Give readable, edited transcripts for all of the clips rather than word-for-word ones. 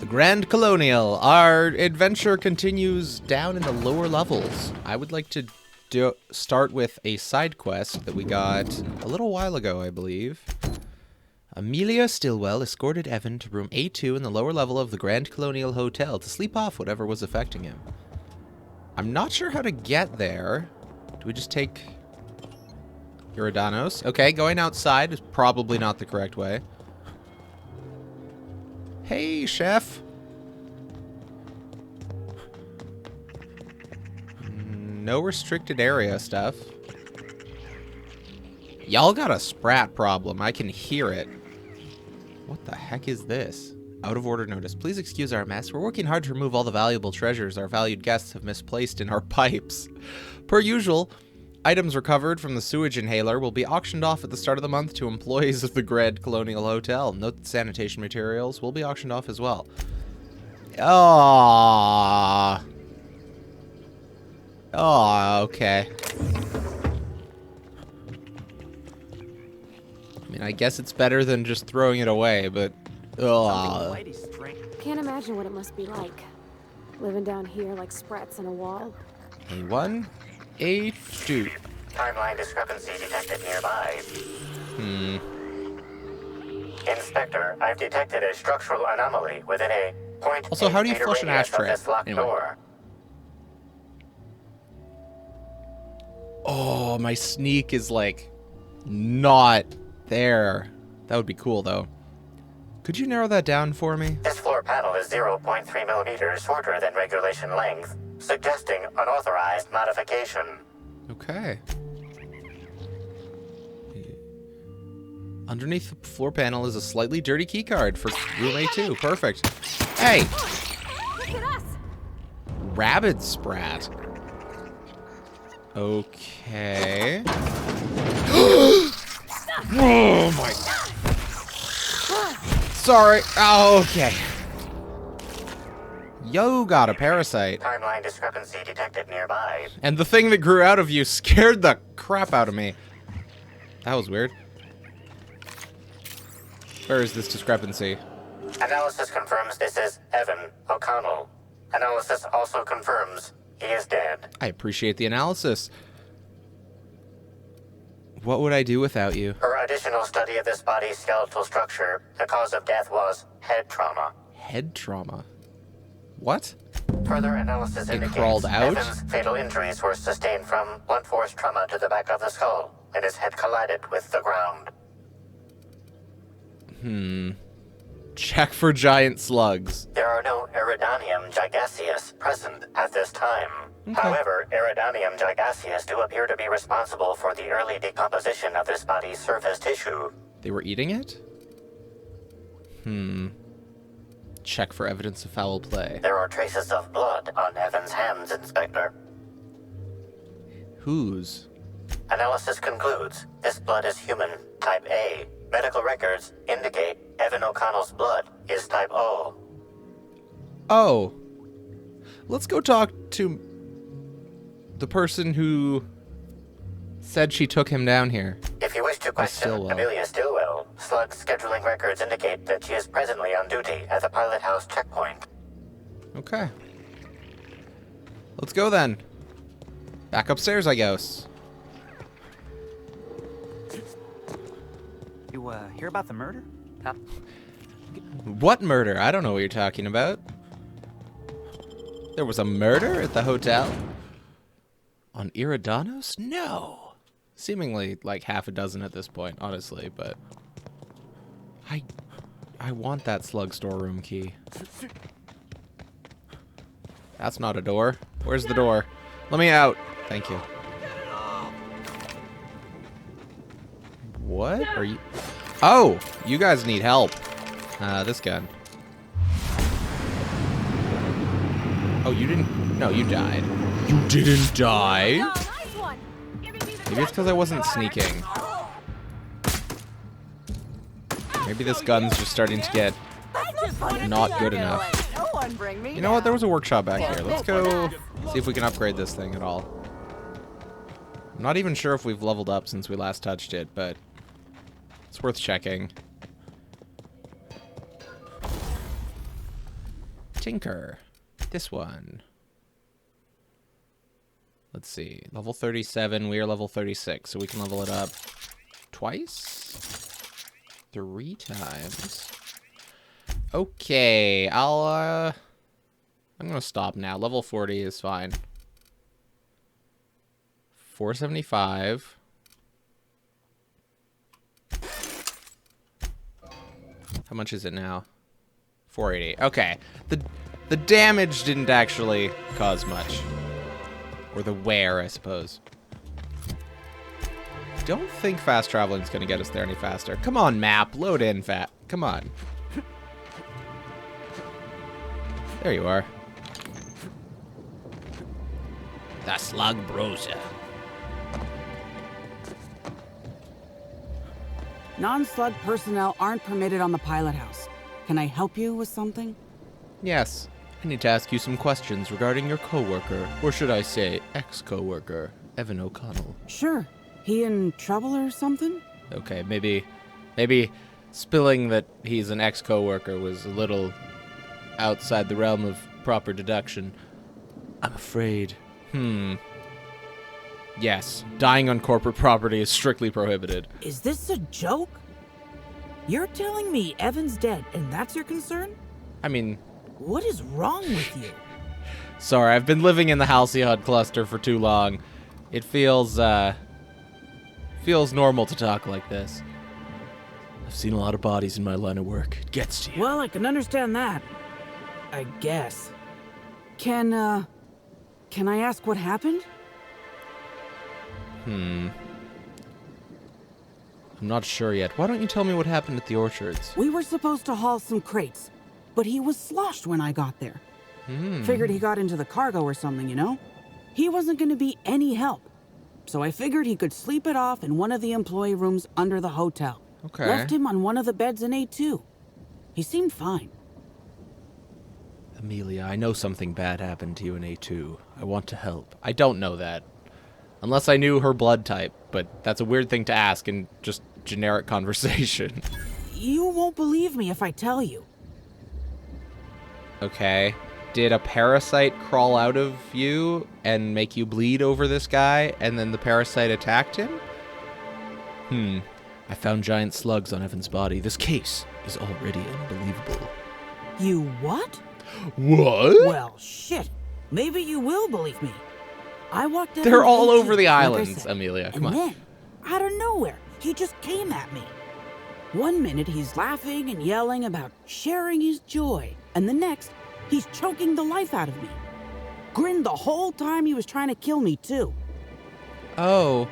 The Grand Colonial. Our adventure continues down in the lower levels. I would like to start with a side quest that we got a little while ago, I believe. Amelia Stillwell escorted Evan to room A2 in the lower level of the Grand Colonial Hotel to sleep off whatever was affecting him. I'm not sure how to get there. Do we just take Eridanos? Okay, going outside is probably not the correct way. Hey, chef. No restricted area stuff. Y'all got a sprat problem. I can hear it. What the heck is this? Out of order notice. Please excuse our mess. We're working hard to remove all the valuable treasures our valued guests have misplaced in our pipes. Per usual, items recovered from the sewage inhaler will be auctioned off at the start of the month to employees of the Grand Colonial Hotel. Note that sanitation materials will be auctioned off as well. Oh, okay. I mean, I guess it's better than just throwing it away, but... Can't imagine what it must be like. Living down here like sprats in a wall. A1, A2. Timeline discrepancy detected nearby. Inspector, I've detected a structural anomaly within a point. Also, how do you flush an ashtray? Anyway. Door. Oh, my sneak is like not there. That would be cool though. Could you narrow that down for me? This floor panel is 0.3 millimeters shorter than regulation length, suggesting unauthorized modification. Okay. Underneath the floor panel is a slightly dirty keycard for room A2. Perfect. Hey! Look at us! Rabid sprat. Okay. Oh my. Sorry. Oh, okay. Yo got a parasite. Timeline discrepancy detected nearby. And the thing that grew out of you scared the crap out of me. That was weird. Where is this discrepancy? Analysis confirms this is Evan O'Connell. Analysis also confirms he is dead. I appreciate the analysis. What would I do without you? Per additional study of this body's skeletal structure, the cause of death was head trauma. Head trauma? What? Further analysis indicates crawled out? Evan's fatal injuries were sustained from blunt force trauma to the back of the skull, and his head collided with the ground. Check for giant slugs. There are no Eridanium gigaseus present at this time. Okay. However, Eridanium gigaseus do appear to be responsible for the early decomposition of this body's surface tissue. They were eating it? Check for evidence of foul play. There are traces of blood on Evan's hands, Inspector. Whose? Analysis concludes this blood is human, type A. Medical records indicate Evan O'Connell's blood is type O. Oh. Let's go talk to the person who said she took him down here. If you wish to question Stillwell. Amelia Stillwell, Slug's scheduling records indicate that she is presently on duty at the Pilot House checkpoint. Okay. Let's go then. Back upstairs, I guess. You, hear about the murder? What murder? I don't know what you're talking about. There was a murder at the hotel? On Eridanos? No. Seemingly like half a dozen at this point, honestly, but... I want that slug storeroom key. That's not a door. Where's the door? Let me out. Thank you. What are you... Oh! You guys need help. This gun. Oh, you didn't... No, you died. You didn't die? Oh, nice one. Maybe it's because I wasn't sneaking. Maybe this gun's just starting to get not good enough. You know what? There was a workshop back here. Let's go see if we can upgrade this thing at all. I'm not even sure if we've leveled up since we last touched it, but it's worth checking. Tinker. This one. Let's see. Level 37. We are level 36, so we can level it up twice? 3 times. Okay, I'm gonna stop now. Level 40 is fine. 475. How much is it now? 480. Okay. The damage didn't actually cause much. Or the wear, I suppose. Don't think fast traveling is going to get us there any faster. Come on, map. Load in, fat. Come on. There you are. The Slug Brosa. Non-slug personnel aren't permitted on the pilot house. Can I help you with something? Yes. I need to ask you some questions regarding your coworker, or should I say ex-coworker, Evan O'Connell. Sure. He in trouble or something? Okay, maybe spilling that he's an ex-coworker was a little outside the realm of proper deduction. I'm afraid. Yes, dying on corporate property is strictly prohibited. Is this a joke? You're telling me Evan's dead and that's your concern? I mean, What is wrong with you? sorry, I've been living in the Halcyon cluster for too long. It feels normal to talk like this. I've seen a lot of bodies in my line of work. It gets to you. Well, I can understand that. I guess. Can I ask what happened? I'm not sure yet. Why don't you tell me what happened at the orchards? We were supposed to haul some crates, but he was sloshed when I got there. Figured he got into the cargo or something, you know? He wasn't going to be any help. So I figured he could sleep it off in one of the employee rooms under the hotel. Okay. Left him on one of the beds in A2. He seemed fine. Amelia, I know something bad happened to you in A2. I want to help. I don't know that. Unless I knew her blood type, but that's a weird thing to ask in just generic conversation. You won't believe me if I tell you. Okay. Did a parasite crawl out of you and make you bleed over this guy, and then the parasite attacked him? I found giant slugs on Evan's body. This case is already unbelievable. You what? What? Well, shit. Maybe you will believe me. I walked out. They're on all A2, over the like I islands, said, Amelia. Come and on. then, out of nowhere, he just came at me. One minute he's laughing and yelling about sharing his joy, and the next, he's choking the life out of me. Grinned the whole time he was trying to kill me, too. Oh.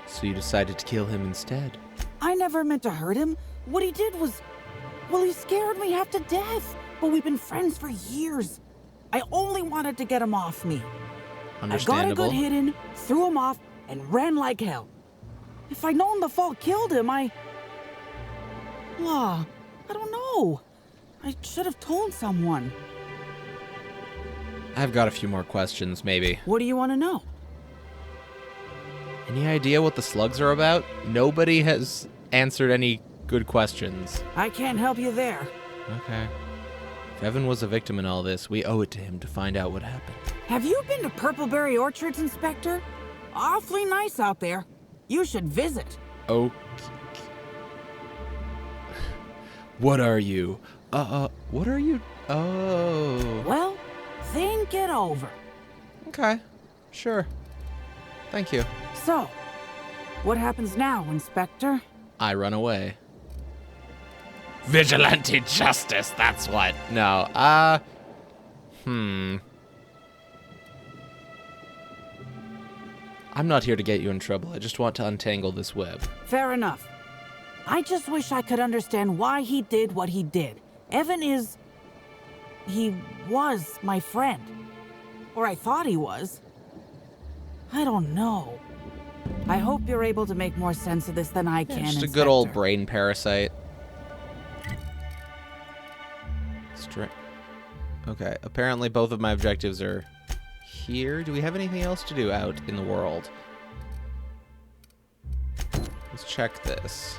So you decided to kill him instead. I never meant to hurt him. What he did was... Well, he scared me half to death. But we've been friends for years. I only wanted to get him off me. I got a Understandable. good hit in, threw him off, and ran like hell. If I'd known the fall killed him, I don't know. I should have told someone. I've got a few more questions, maybe. What do you want to know? Any idea what the slugs are about? Nobody has answered any good questions. I can't help you there. Okay. If Evan was a victim in all this, we owe it to him to find out what happened. Have you been to Purpleberry Orchards, Inspector? Awfully nice out there. You should visit. Oh. What are you? What are you? Oh. Well, think it over. Okay. Sure. Thank you. So, what happens now, Inspector? I run away. Vigilante justice, that's what. No, I'm not here to get you in trouble. I just want to untangle this web. Fair enough. I just wish I could understand why he did what he did. Evan he was my friend. Or I thought he was. I don't know. I hope you're able to make more sense of this than I can, Just a Inspector. good old brain parasite. Okay, apparently both of my objectives are here. Do we have anything else to do out in the world? Let's check this.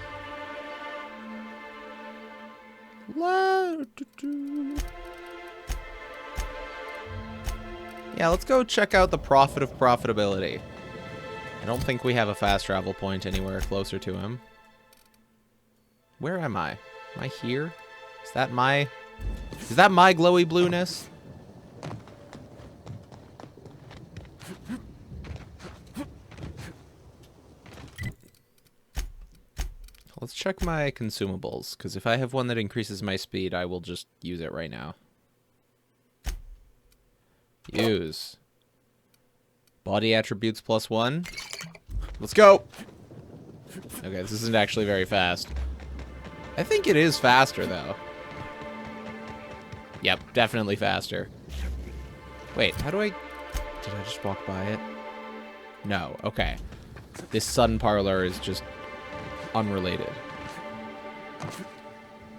Yeah, let's go check out the Prophet of Profitability. I don't think we have a fast travel point anywhere closer to him. Where am I? Am I here? Is that my glowy blueness? Let's check my consumables, because if I have one that increases my speed, I will just use it right now. Use. Body attributes +1. Let's go! Okay, this isn't actually very fast. I think it is faster, though. Yep, definitely faster. Wait, how do I... Did I just walk by it? No, okay. This sun parlor is just unrelated.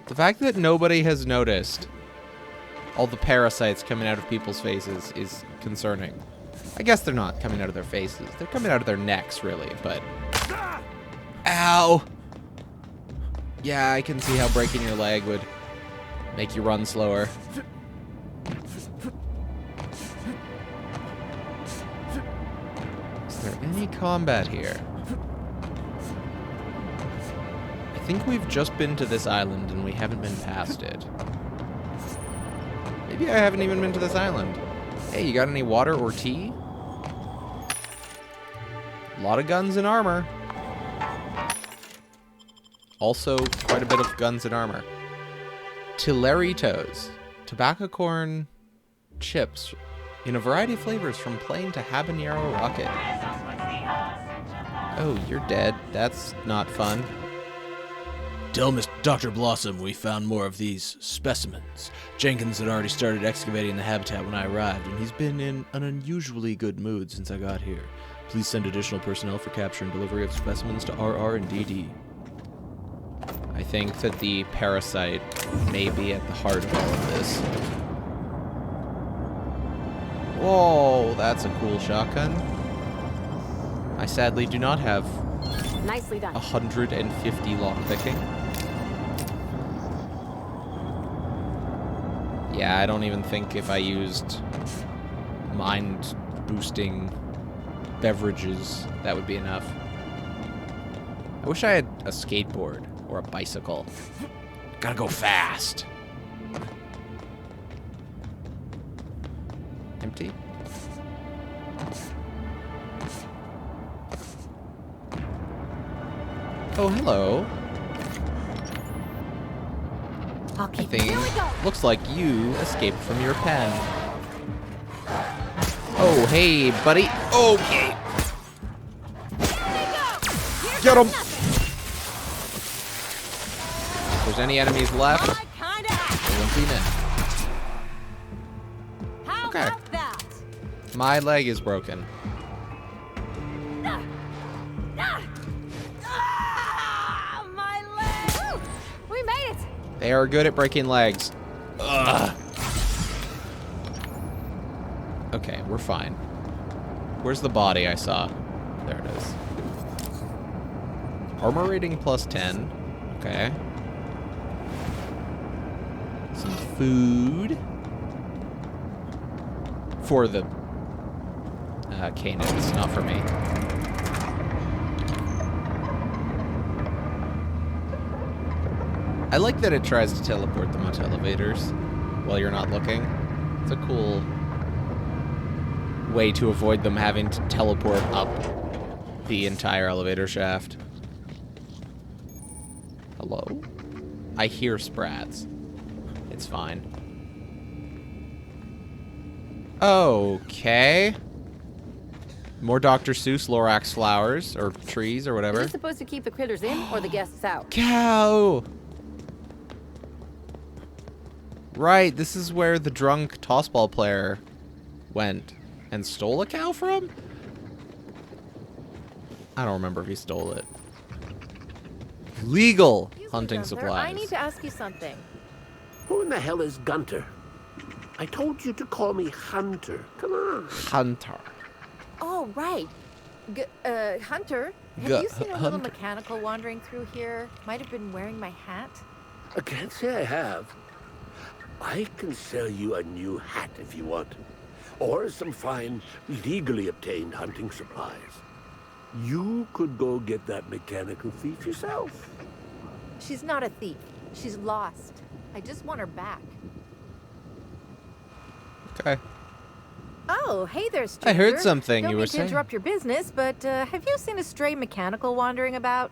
The fact that nobody has noticed all the parasites coming out of people's faces is concerning. I guess they're not coming out of their faces. They're coming out of their necks, really, but... Ow! Yeah, I can see how breaking your leg would make you run slower. Is there any combat here? I think we've just been to this island and we haven't been past it. Maybe I haven't even been to this island. Hey, you got any water or tea? A lot of guns and armor. Also, quite a bit of guns and armor. Tilleritos. Tobacco corn chips in a variety of flavors from plain to habanero rocket. Oh, you're dead. That's not fun. Tell Dr. Blossom we found more of these specimens. Jenkins had already started excavating the habitat when I arrived, and he's been in an unusually good mood since I got here. Please send additional personnel for capture and delivery of specimens to RR and DD. I think that the parasite may be at the heart of all of this. Whoa, that's a cool shotgun. I sadly do not have Nicely done. 150 lockpicking. Yeah, I don't even think if I used mind-boosting beverages, that would be enough. I wish I had a skateboard or a bicycle. Gotta go fast. Empty? Oh, hello. I'll I keep think Here we go. looks like you escaped from your pen. Oh, hey, buddy. Okay. Get him. If there's any enemies left, they won't be missed. How Okay. about that? My leg is broken. My leg! Woo! We made it! They are good at breaking legs. Ugh. Okay, we're fine. Where's the body I saw? There it is. Armor rating +10. Okay. Some food. For the canids, not for me. I like that it tries to teleport them onto elevators while you're not looking. It's a cool way to avoid them having to teleport up the entire elevator shaft. Hello? I hear sprats. It's fine. Okay. More Dr. Seuss Lorax flowers, or trees, or Is whatever. it supposed to keep the critters in or the guests out? Cow! Right, this is where the drunk tossball player went and stole a cow from? I don't remember if he stole it. Legal hunting Gunther, supplies. I need to ask you something. Who in the hell is Gunter? I told you to call me Hunter. Come on. Hunter. Oh, right. Hunter, have Gu- you seen a Hunter. little mechanical wandering through here? Might have been wearing my hat. I can't say I have. I can sell you a new hat if you want. or some fine, legally obtained hunting supplies. You could go get that mechanical thief yourself. She's not a thief. She's lost. I just want her back. Okay. Oh, hey there, stranger. I heard something Don't you mean were to saying. interrupt your business, but have you seen a stray mechanical wandering about?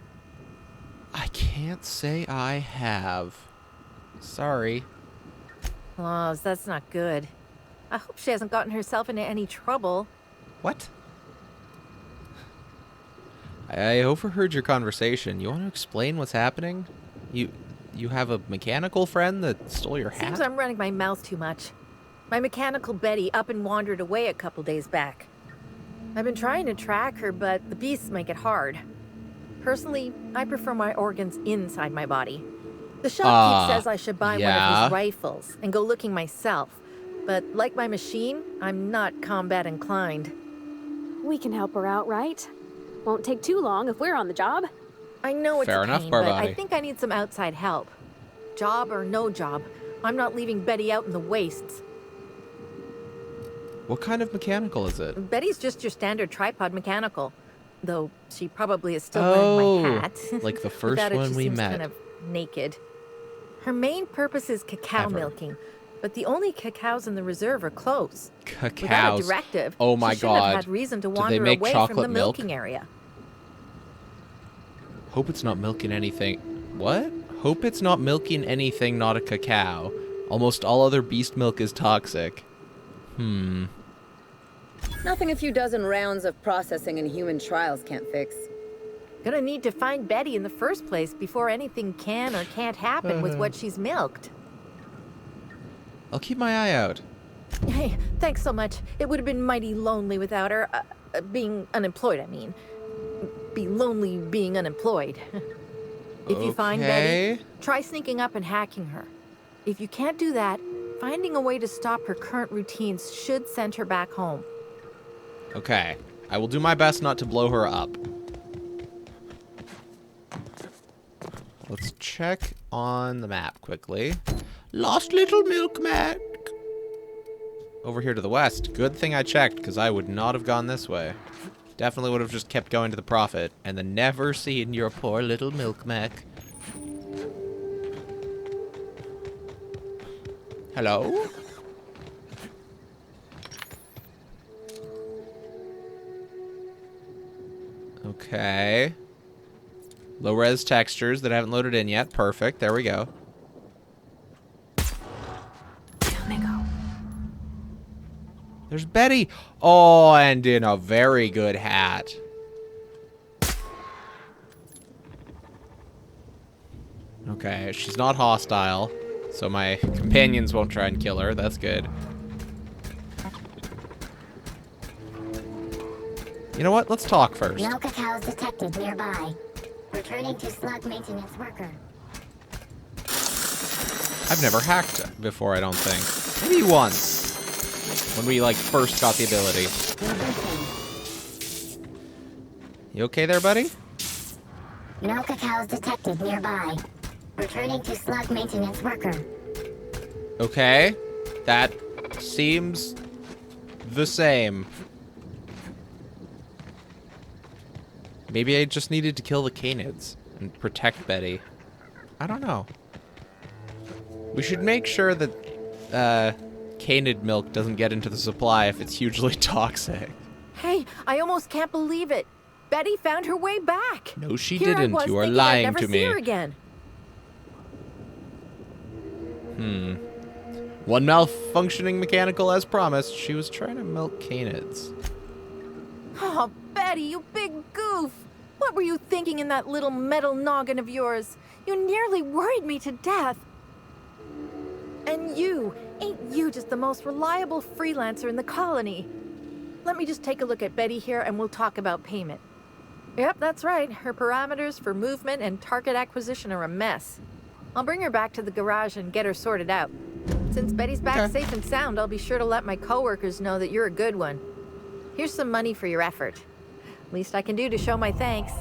I can't say I have. Sorry. Oh, that's not good. I hope she hasn't gotten herself into any trouble. What? I overheard your conversation. You want to explain what's happening? You have a mechanical friend that stole your hat? Seems I'm running my mouth too much. My mechanical Betty up and wandered away a couple days back. I've been trying to track her, but the beasts make it hard. Personally, I prefer my organs inside my body. The shopkeep says I should buy one of his rifles and go looking myself. But like my machine, I'm not combat inclined. We can help her out, right? Won't take too long if we're on the job. I know it's Fair a enough, pain, but Barbati. I think I need some outside help. Job or no job, I'm not leaving Betty out in the wastes. What kind of mechanical is it? Betty's just your standard tripod mechanical. Though she probably is still wearing my hat. Like the first Without it, one she we seems met. kind of naked. Her main purpose is cacao Ever. milking, but the only cacaos in the reserve are closed. Without a Cacaos. directive, Oh my she shouldn't have God. had reason to Do they wander make away from chocolate the milk? milking area. Hope it's not milking anything. What? Hope it's not milking anything not a cacao. Almost all other beast milk is toxic. Nothing a few dozen rounds of processing and human trials can't fix. Gonna need to find Betty in the first place before anything can or can't happen with what she's milked. I'll keep my eye out. Hey, thanks so much. It would have been mighty lonely without her. Being unemployed, I mean. Be lonely being unemployed. If you find Betty, Okay. try sneaking up and hacking her. If you can't do that, finding a way to stop her current routines should send her back home. Okay. I will do my best not to blow her up. Let's check on the map quickly. Lost little milkman. Over here to the west. Good thing I checked, because I would not have gone this way. Definitely would have just kept going to the Prophet, and then never seen your poor little milkmac. Hello? Okay. Low-res textures that haven't loaded in yet. Perfect. There we go. Down they go. There's Betty. Oh, and in a very good hat. Okay, she's not hostile, so my companions won't try and kill her. That's good. You know what? Let's talk first. No cacaos detected nearby. Returning to slug maintenance worker. I've never hacked before, I don't think. Maybe once. When we, like, first got the ability. Rebooting. You okay there, buddy? No cacaos detected nearby. Returning to slug maintenance worker. Okay. That seems the same. Maybe I just needed to kill the canids and protect Betty. I don't know. We should make sure that canid milk doesn't get into the supply if it's hugely toxic. Hey, I almost can't believe it. Betty found her way back. No, she Here didn't. I was You are thinking lying I'd never to see me. her again. One malfunctioning mechanical as promised. She was trying to milk canids. Oh, Betty, you big goof. What were you thinking in that little metal noggin of yours? You nearly worried me to death. And ain't you just the most reliable freelancer in the colony? Let me just take a look at Betty here and we'll talk about payment. Yep, that's right. Her parameters for movement and target acquisition are a mess. I'll bring her back to the garage and get her sorted out. Since Betty's back Okay. safe and sound, I'll be sure to let my coworkers know that you're a good one. Here's some money for your effort. Least I can do to show my thanks.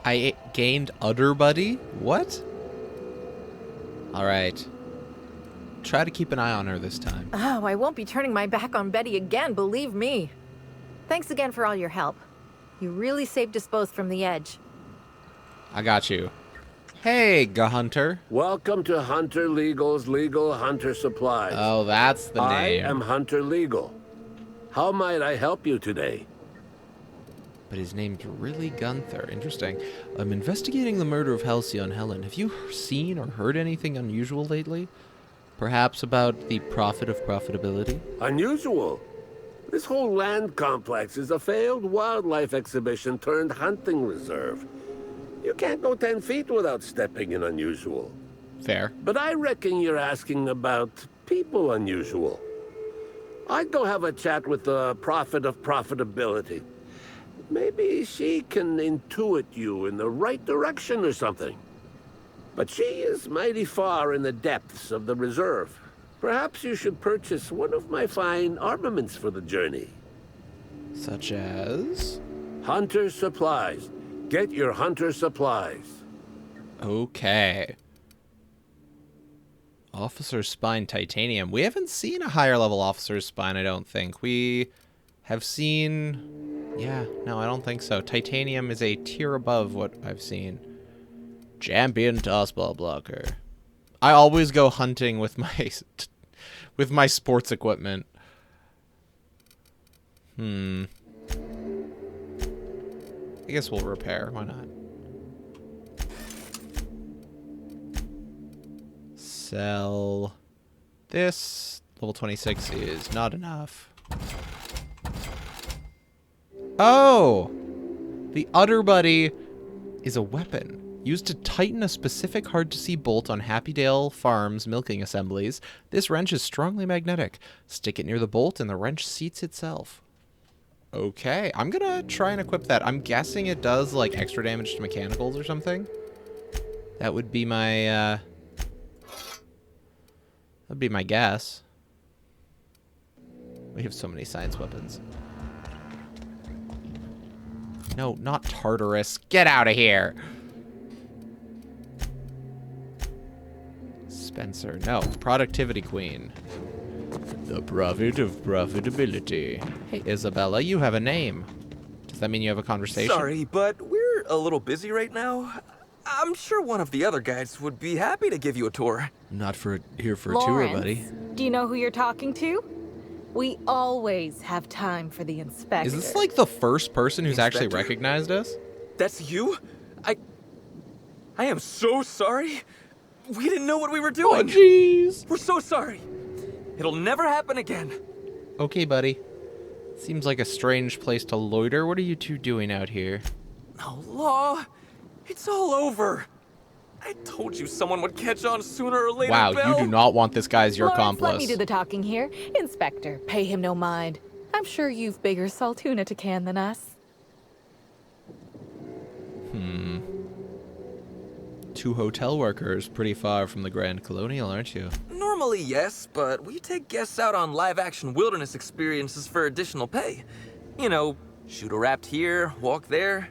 I gained Udder Buddy? What? Alright. try to keep an eye on her this time. Oh, I won't be turning my back on Betty again, believe me. Thanks again for all your help. You really saved us both from the edge. I got you. Hey, Hunter. Welcome to Hunter Legal's Legal Hunter Supplies. Oh, that's the name. I am Hunter Legal. How might I help you today? But his name's really Gunther. Interesting. I'm investigating the murder of Halcyon Helen. Have you seen or heard anything unusual lately? Perhaps about the Prophet of Profitability? Unusual? This whole land complex is a failed wildlife exhibition turned hunting reserve. You can't go 10 feet without stepping in unusual. Fair. But I reckon you're asking about people unusual. I'd go have a chat with the Prophet of Profitability. Maybe she can intuit you in the right direction or something. But she is mighty far in the depths of the reserve. Perhaps you should purchase one of my fine armaments for the journey. Such as? Hunter supplies. Get your hunter supplies. Okay. Officer's Spine Titanium. We haven't seen a higher level Officer's Spine, I don't think. We have seen... Yeah, no, I don't think so. Titanium is a tier above what I've seen. Champion Tossball Blocker. I always go hunting with my sports equipment. I guess we'll repair. Why not? Sell this. Level 26 is not enough. Oh! The Utter Buddy is a weapon. Used to tighten a specific hard-to-see bolt on Happydale Farms milking assemblies, this wrench is strongly magnetic. Stick it near the bolt and the wrench seats itself. Okay, I'm gonna try and equip that. I'm guessing it does, like, extra damage to mechanicals or something. That would be my, that'd be my guess. We have so many science weapons. No, not Tartarus. Get out of here! Spencer. No, Productivity Queen. The Prophet of Profitability. Hey, Isabella, you have a name. Does that mean you have a conversation? Sorry, but we're a little busy right now. I'm sure one of the other guys would be happy to give you a tour. Not here for a Lawrence, tour, buddy. do you know who you're talking to? We always have time for the inspector. Is this like the first person who's actually Inspector? recognized us? That's you? I am so sorry. We didn't know what we were doing. Oh, jeez. We're so sorry. It'll never happen again. Okay, buddy. Seems like a strange place to loiter. What are you two doing out here? No, Law. It's all over. I told you someone would catch on sooner or later, Wow, Belle. you do not want this guy as your Lawrence, accomplice. let me do the talking here. Inspector, pay him no mind. I'm sure you've bigger saltuna to can than us. Two hotel workers, pretty far from the Grand Colonial, aren't you? Normally, yes, but we take guests out on live-action wilderness experiences for additional pay. You know, shoot a raft here, walk there.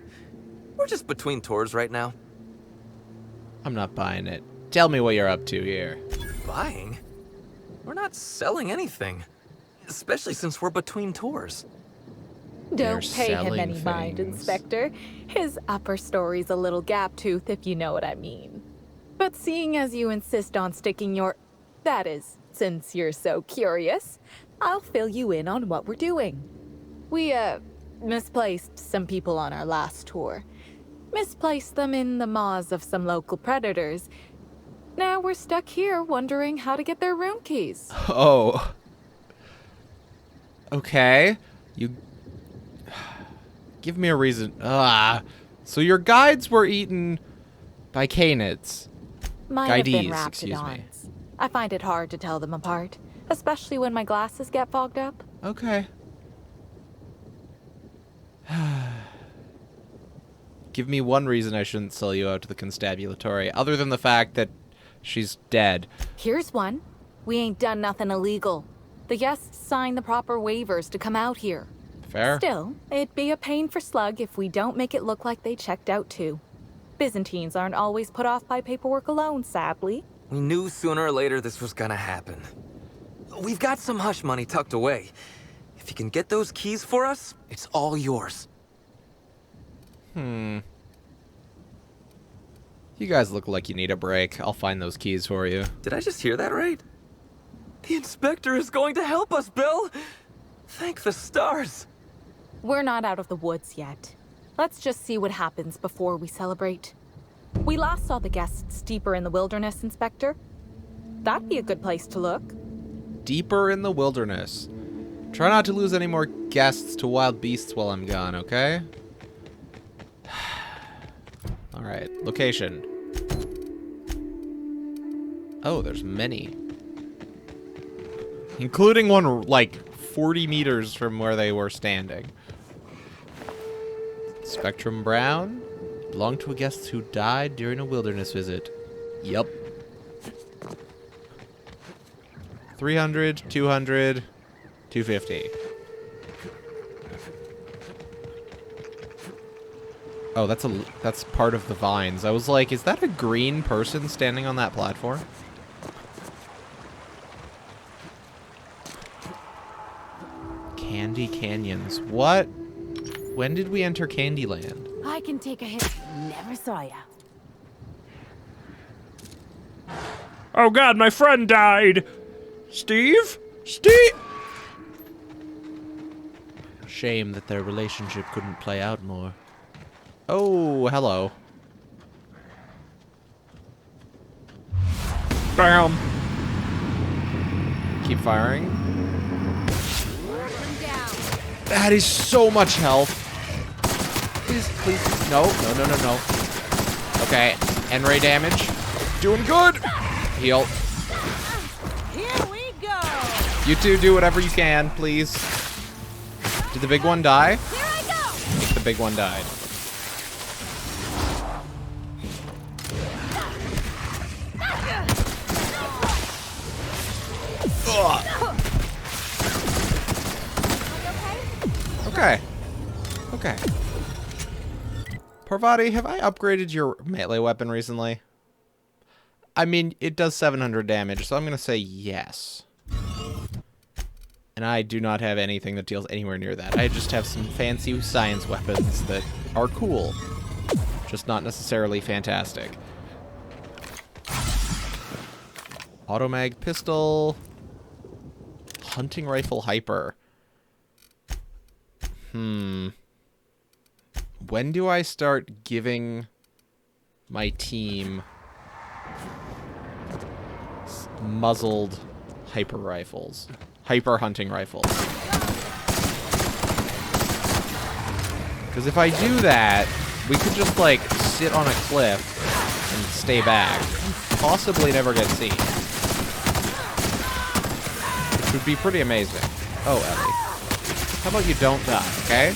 We're just between tours right now. I'm not buying it. Tell me what you're up to here. Buying? We're not selling anything. Especially since we're between tours. They're Don't pay him selling any mind, things. Inspector. His upper story's a little gap-toothed, if you know what I mean. But seeing as you insist on sticking your... That is, since you're so curious, I'll fill you in on what we're doing. We, misplaced some people on our last tour. Misplaced them in the maws of some local predators. Now we're stuck here wondering how to get their room keys. Oh. Okay. You... Give me a reason. So your guides were eaten by canids. Might have been Guides, excuse me. raptidons. I find it hard to tell them apart, especially when my glasses get fogged up. Okay. Give me one reason I shouldn't sell you out to the constabulatory, other than the fact that she's dead. Here's one. We ain't done nothing illegal. The guests signed the proper waivers to come out here. Fair? Still, it'd be a pain for Slug if we don't make it look like they checked out too. Byzantines aren't always put off by paperwork alone, sadly. We knew sooner or later this was gonna happen. We've got some hush money tucked away. If you can get those keys for us, it's all yours. You guys look like you need a break. I'll find those keys for you. Did I just hear that right? The inspector is going to help us, Bill! Thank the stars! We're not out of the woods yet. Let's just see what happens before we celebrate. We last saw the guests deeper in the wilderness, Inspector. That'd be a good place to look. Deeper in the wilderness. Try not to lose any more guests to wild beasts while I'm gone, okay? Alright, location. Oh, there's many. Including one, like, 40 meters from where they were standing. Spectrum Brown. Belonged to a guest who died during a wilderness visit. Yup. 300, 200, 250. Oh, that's part of the vines. I was like, is that a green person standing on that platform? Candy Canyons. What? When did we enter Candyland? I can take a hit. Never saw ya. Oh god, my friend died! Steve? Steve? Shame that their relationship couldn't play out more. Oh, hello. Bam! Keep firing. That is so much health. Please, please. No, no, no, no, no. Okay, N-ray damage. Doing good. Heal. Here we go. You two do whatever you can, please. Did the big one die? Here I go. I think the big one died. Okay. Okay. Parvati, have I upgraded your melee weapon recently? I mean, it does 700 damage, so I'm going to say yes. And I do not have anything that deals anywhere near that. I just have some fancy science weapons that are cool. Just not necessarily fantastic. Automag pistol. Hunting rifle hyper. When do I start giving my team muzzled hyper rifles? Hyper hunting rifles. Because if I do that, we could just, like, sit on a cliff and stay back. And possibly never get seen. Which would be pretty amazing. Oh, Ellie. How about you don't die, okay?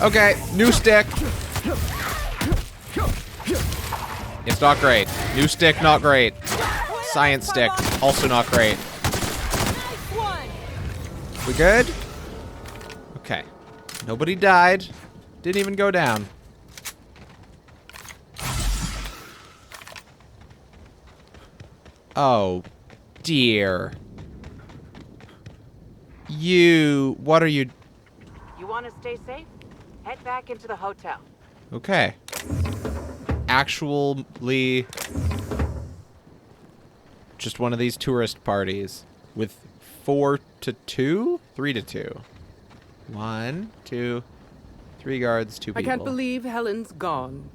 Okay, new stick. It's not great. New stick, not great. Science stick, also not great. We good? Okay. Nobody died. Didn't even go down. Oh, dear. What are you? You want to stay safe? Head back into the hotel. Okay. Actually, just one of these tourist parties with 4 to 2? 3 to 2. 1, 2, 3 guards, 2 people. I can't believe Helen's gone.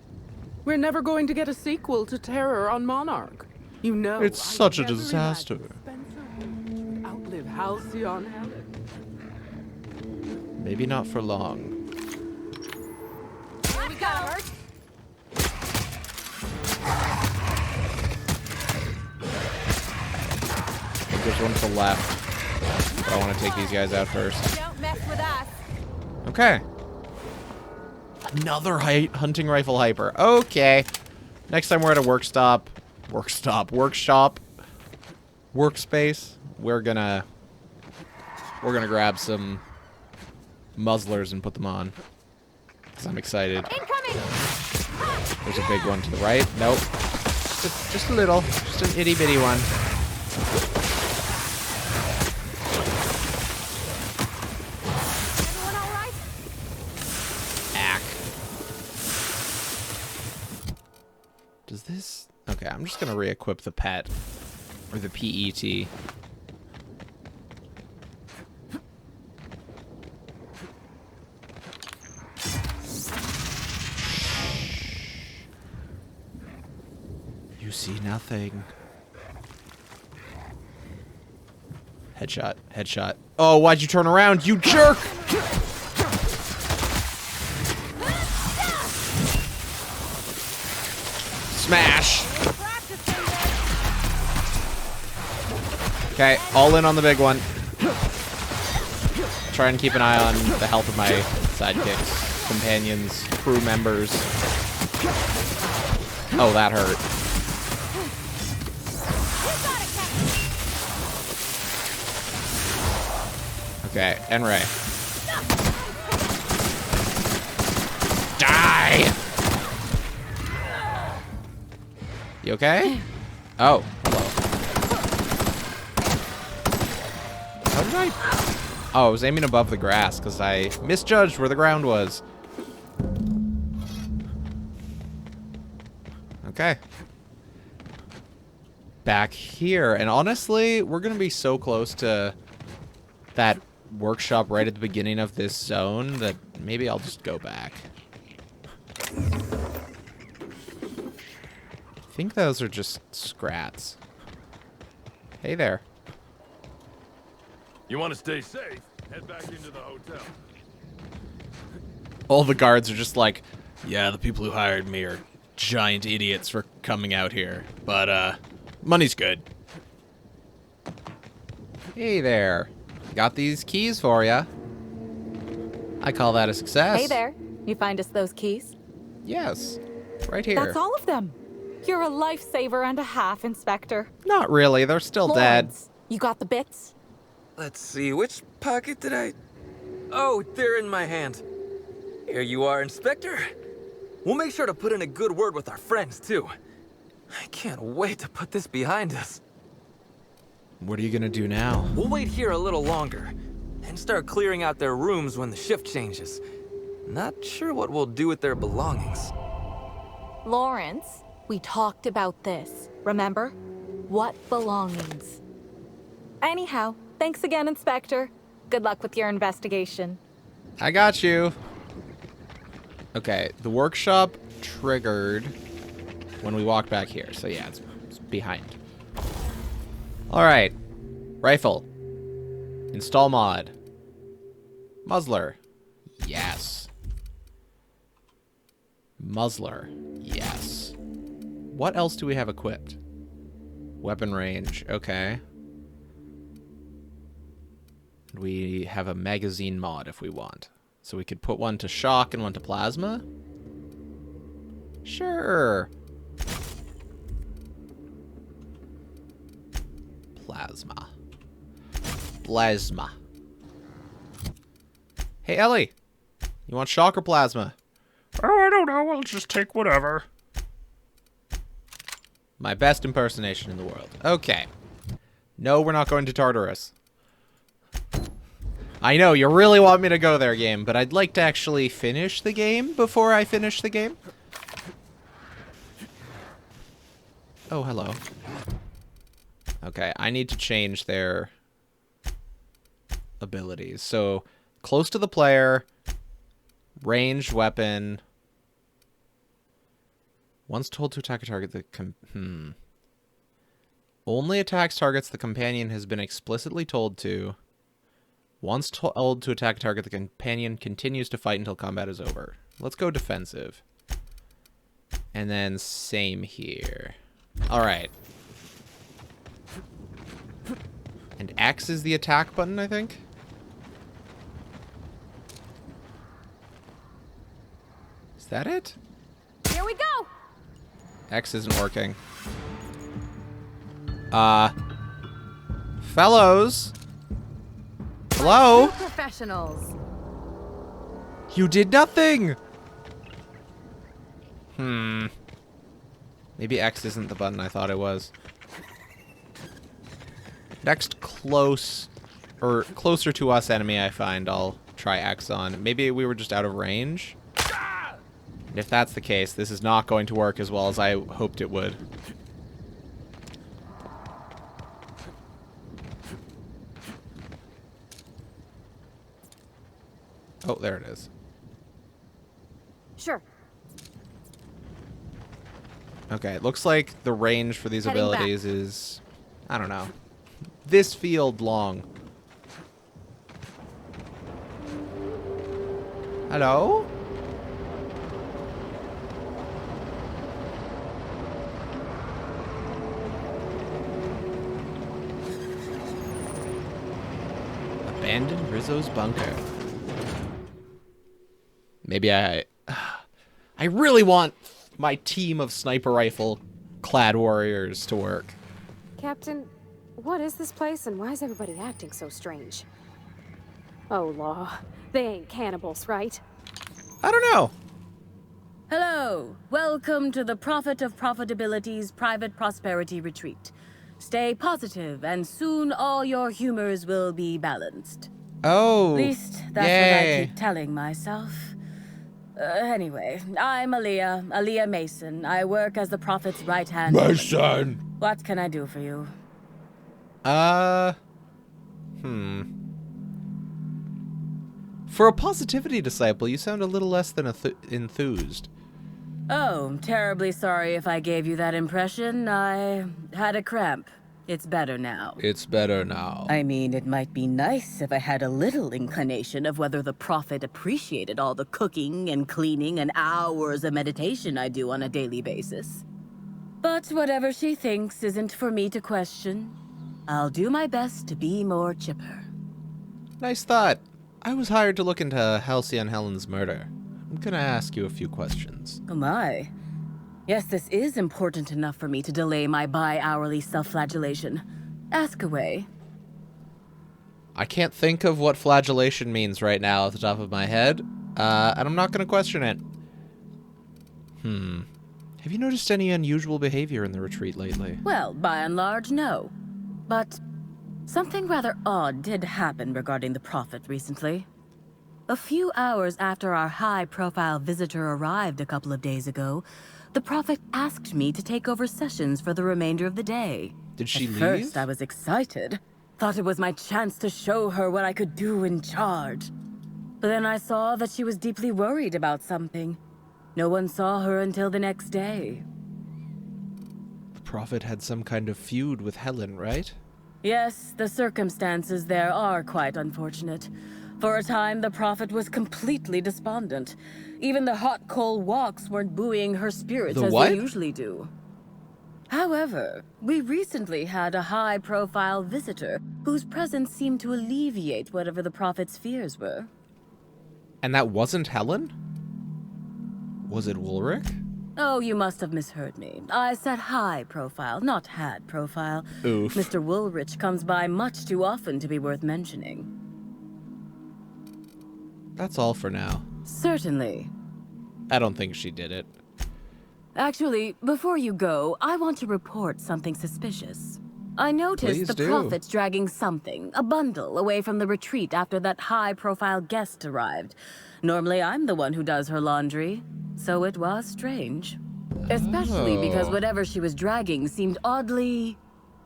We're never going to get a sequel to Terror on Monarch. You know, it's such a disaster. Outlive Halcyon Helen. Maybe not for long. Here we go. There's one to the left. But I want to take these guys out first. Don't mess with us. Okay. Another hunting rifle hyper. Okay. Next time we're at a workshop, workspace, we're gonna grab some muzzlers and put them on. because I'm excited. Incoming! There's a big one to the right. Nope. Just a little. Just an itty bitty one. Everyone all right? Ack. Does this... Okay, I'm just gonna re-equip the pet. Or the PET. You see nothing. Headshot. Headshot. Oh, why'd you turn around, you jerk? Smash. Okay, all in on the big one. Try and keep an eye on the health of my sidekicks, companions, crew members. Oh, that hurt. Okay, Enray. Die! You okay? Oh, hello. How did I... Oh, I was aiming above the grass because I misjudged where the ground was. Okay. Back here. And honestly, we're going to be so close to that workshop right at the beginning of this zone that maybe I'll just go back. I think those are just scrats. Hey there. You want to stay safe? Head back into the hotel. All the guards are just like, yeah, the people who hired me are giant idiots for coming out here. But, money's good. Hey there. Got these keys for ya. I call that a success. Hey there. You find us those keys? Yes. Right here. That's all of them. You're a lifesaver and a half, Inspector. Not really. They're still Lawrence, you got the bits? Let's see, which pocket did I... Oh, they're in my hand. Here you are, Inspector. We'll make sure to put in a good word with our friends, too. I can't wait to put this behind us. What are you gonna do now? We'll wait here a little longer and start clearing out their rooms when the shift changes. Not sure what we'll do with their belongings. Lawrence, we talked about this, remember? What belongings? Anyhow, thanks again, Inspector. Good luck with your investigation. I got you. Okay, the workshop triggered when we walked back here. So yeah, it's behind. All right, rifle. Install mod. Muzzler. Yes. Muzzler. Yes. What else do we have equipped? Weapon range. Okay. We have a magazine mod if we want. So we could put one to shock and one to plasma? Sure. Plasma. Plasma. Hey, Ellie. You want shock or plasma? Oh, I don't know. I'll just take whatever. My best impersonation in the world. Okay. No, we're not going to Tartarus. I know, you really want me to go there, game, but I'd like to actually finish the game before I finish the game. Oh, hello. Okay, I need to change their abilities. So, close to the player, ranged weapon. Once told to attack a target, only attacks targets the companion has been explicitly told to. Once told to attack a target, the companion continues to fight until combat is over. Let's go defensive. And then same here. Alright. And X is the attack button, I think? Is that it? Here we go! X isn't working. Fellows? Hello? Professionals. You did nothing! Maybe X isn't the button I thought it was. Next closer to us enemy I find, I'll try X on. Maybe we were just out of range. And if that's the case, this is not going to work as well as I hoped it would. Oh, there it is. Sure. Okay, it looks like the range for these Heading abilities is, I don't know, this field long. Hello? Abandoned Rizzo's bunker. Maybe I really want my team of sniper rifle clad warriors to work. Captain, what is this place and why is everybody acting so strange? Oh, law. They ain't cannibals, right? I don't know. Hello. Welcome to the Prophet of Profitability's Private Prosperity Retreat. Stay positive, and soon all your humors will be balanced. Oh. At least that's what I keep telling myself. Anyway, I'm Aaliyah Mason. I work as the Prophet's right-hand woman. Mason! What can I do for you? For a positivity disciple, you sound a little less than enthused. Oh, terribly sorry if I gave you that impression. I had a cramp. It's better now. It's better now. I mean, it might be nice if I had a little inclination of whether the Prophet appreciated all the cooking and cleaning and hours of meditation I do on a daily basis. But whatever she thinks isn't for me to question. I'll do my best to be more chipper. Nice thought. I was hired to look into Halcyon Helen's murder. I'm gonna ask you a few questions. Oh my. Yes, this is important enough for me to delay my bi-hourly self-flagellation. Ask away. I can't think of what flagellation means right now at the top of my head, and I'm not gonna question it. Have you noticed any unusual behavior in the retreat lately? Well, by and large, no. But something rather odd did happen regarding the Prophet recently. A few hours after our high-profile visitor arrived a couple of days ago, the Prophet asked me to take over sessions for the remainder of the day. Did she leave? At first, I was excited. Thought it was my chance to show her what I could do in charge. But then I saw that she was deeply worried about something. No one saw her until the next day. The Prophet had some kind of feud with Helen, right? Yes, the circumstances there are quite unfortunate. For a time, the Prophet was completely despondent. Even the hot coal walks weren't buoying her spirits as they usually do. However, we recently had a high-profile visitor whose presence seemed to alleviate whatever the Prophet's fears were. And that wasn't Helen? Was it Woolrich? Oh, you must have misheard me. I said high profile, not had profile. Oof. Mr. Woolrich comes by much too often to be worth mentioning. That's all for now. Certainly. I don't think she did it. Actually, before you go, I want to report something suspicious. I noticed Please the do. Prophet's dragging something, a bundle, away from the retreat after that high-profile guest arrived. Normally, I'm the one who does her laundry, so it was strange. Especially because whatever she was dragging seemed oddly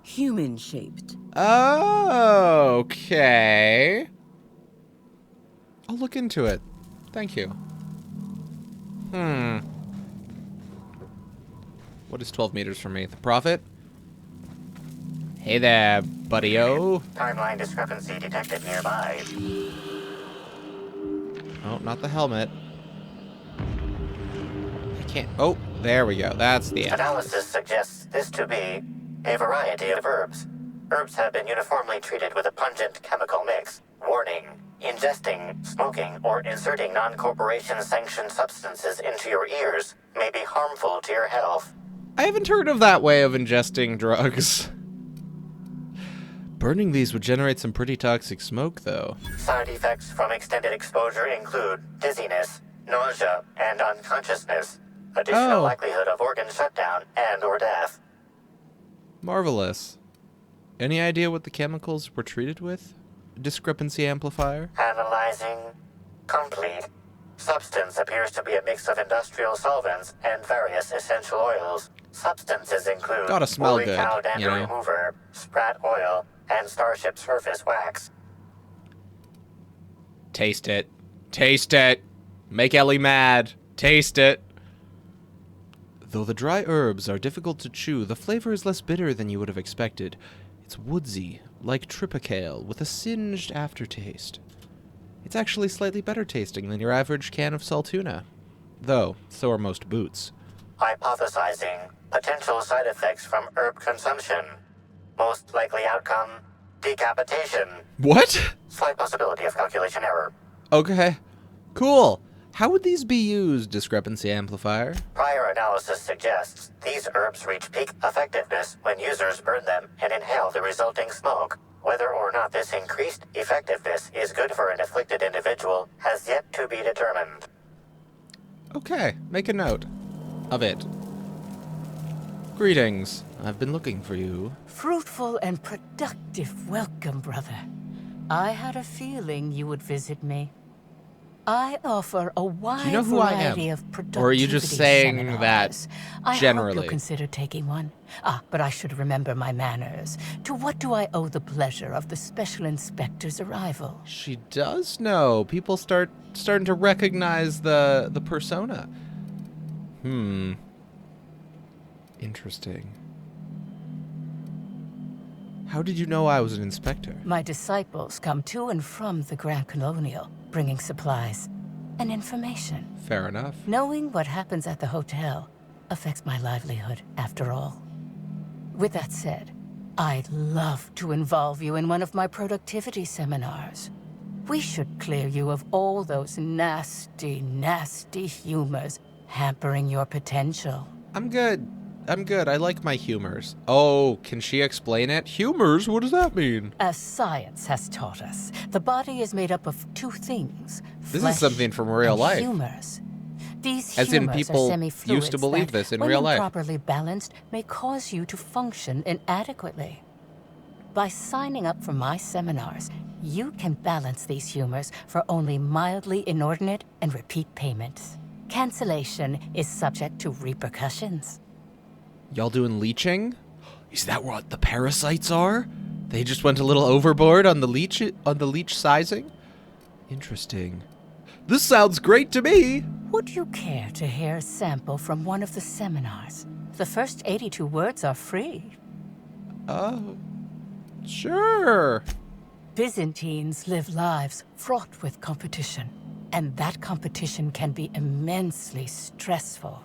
human-shaped. Okay. I'll look into it. Thank you. What is 12 meters from me? The Prophet? Hey there, buddy-o. Timeline discrepancy detected nearby. Oh, not the helmet. I can't... Oh, there we go. That's the end. Analysis suggests this to be a variety of herbs. Herbs have been uniformly treated with a pungent chemical mix. Warning. Ingesting, smoking, or inserting non-corporation sanctioned substances into your ears may be harmful to your health. I haven't heard of that way of ingesting drugs. Burning these would generate some pretty toxic smoke, though. Side effects from extended exposure include dizziness, nausea, and unconsciousness. additional likelihood of organ shutdown and or death. Marvelous. Any idea what the chemicals were treated with? Discrepancy amplifier? Analyzing. Complete. Substance appears to be a mix of industrial solvents and various essential oils. Substances include Gotta smell woolly good, cow dander you know? remover, sprat oil, and starship surface wax. Taste it. Taste it. Make Ellie mad. Taste it. Though the dry herbs are difficult to chew, the flavor is less bitter than you would have expected. It's woodsy, like tripicale, with a singed aftertaste. It's actually slightly better tasting than your average can of saltuna. Though, so are most boots. Hypothesizing. Potential side effects from herb consumption. Most likely outcome, decapitation. What? Slight possibility of calculation error. Okay. Cool. How would these be used, discrepancy amplifier? Prior analysis suggests these herbs reach peak effectiveness when users burn them and inhale the resulting smoke. Whether or not this increased effectiveness is good for an afflicted individual has yet to be determined. Okay, make a note of it. Greetings. I've been looking for you. Fruitful and productive welcome, brother. I had a feeling you would visit me. I offer a wide variety of productivity Or are you just saying seminars. that generally? I hope you'll consider taking one. But I should remember my manners. To what do I owe the pleasure of the Special Inspector's arrival? She does know. People starting to recognize the persona. Interesting. How did you know I was an inspector? My disciples come to and from the Grand Colonial, bringing supplies and information. Fair enough. Knowing what happens at the hotel affects my livelihood, after all. With that said, I'd love to involve you in one of my productivity seminars. We should clear you of all those nasty, nasty humors hampering your potential. I'm good. I like my humors. Oh, can she explain it? Humors? What does that mean? As science has taught us, the body is made up of two things. This is something from real life. Humors. These As in humors people are semi-fluids used to believe that, this in when real life. improperly balanced, may cause you to function inadequately. By signing up for my seminars, you can balance these humors for only mildly inordinate and repeat payments. Cancellation is subject to repercussions. Y'all doing leeching? Is that what the parasites are? They just went a little overboard on the leech sizing? Interesting. This sounds great to me! Would you care to hear a sample from one of the seminars? The first 82 words are free. Oh, sure. Byzantines live lives fraught with competition, and that competition can be immensely stressful.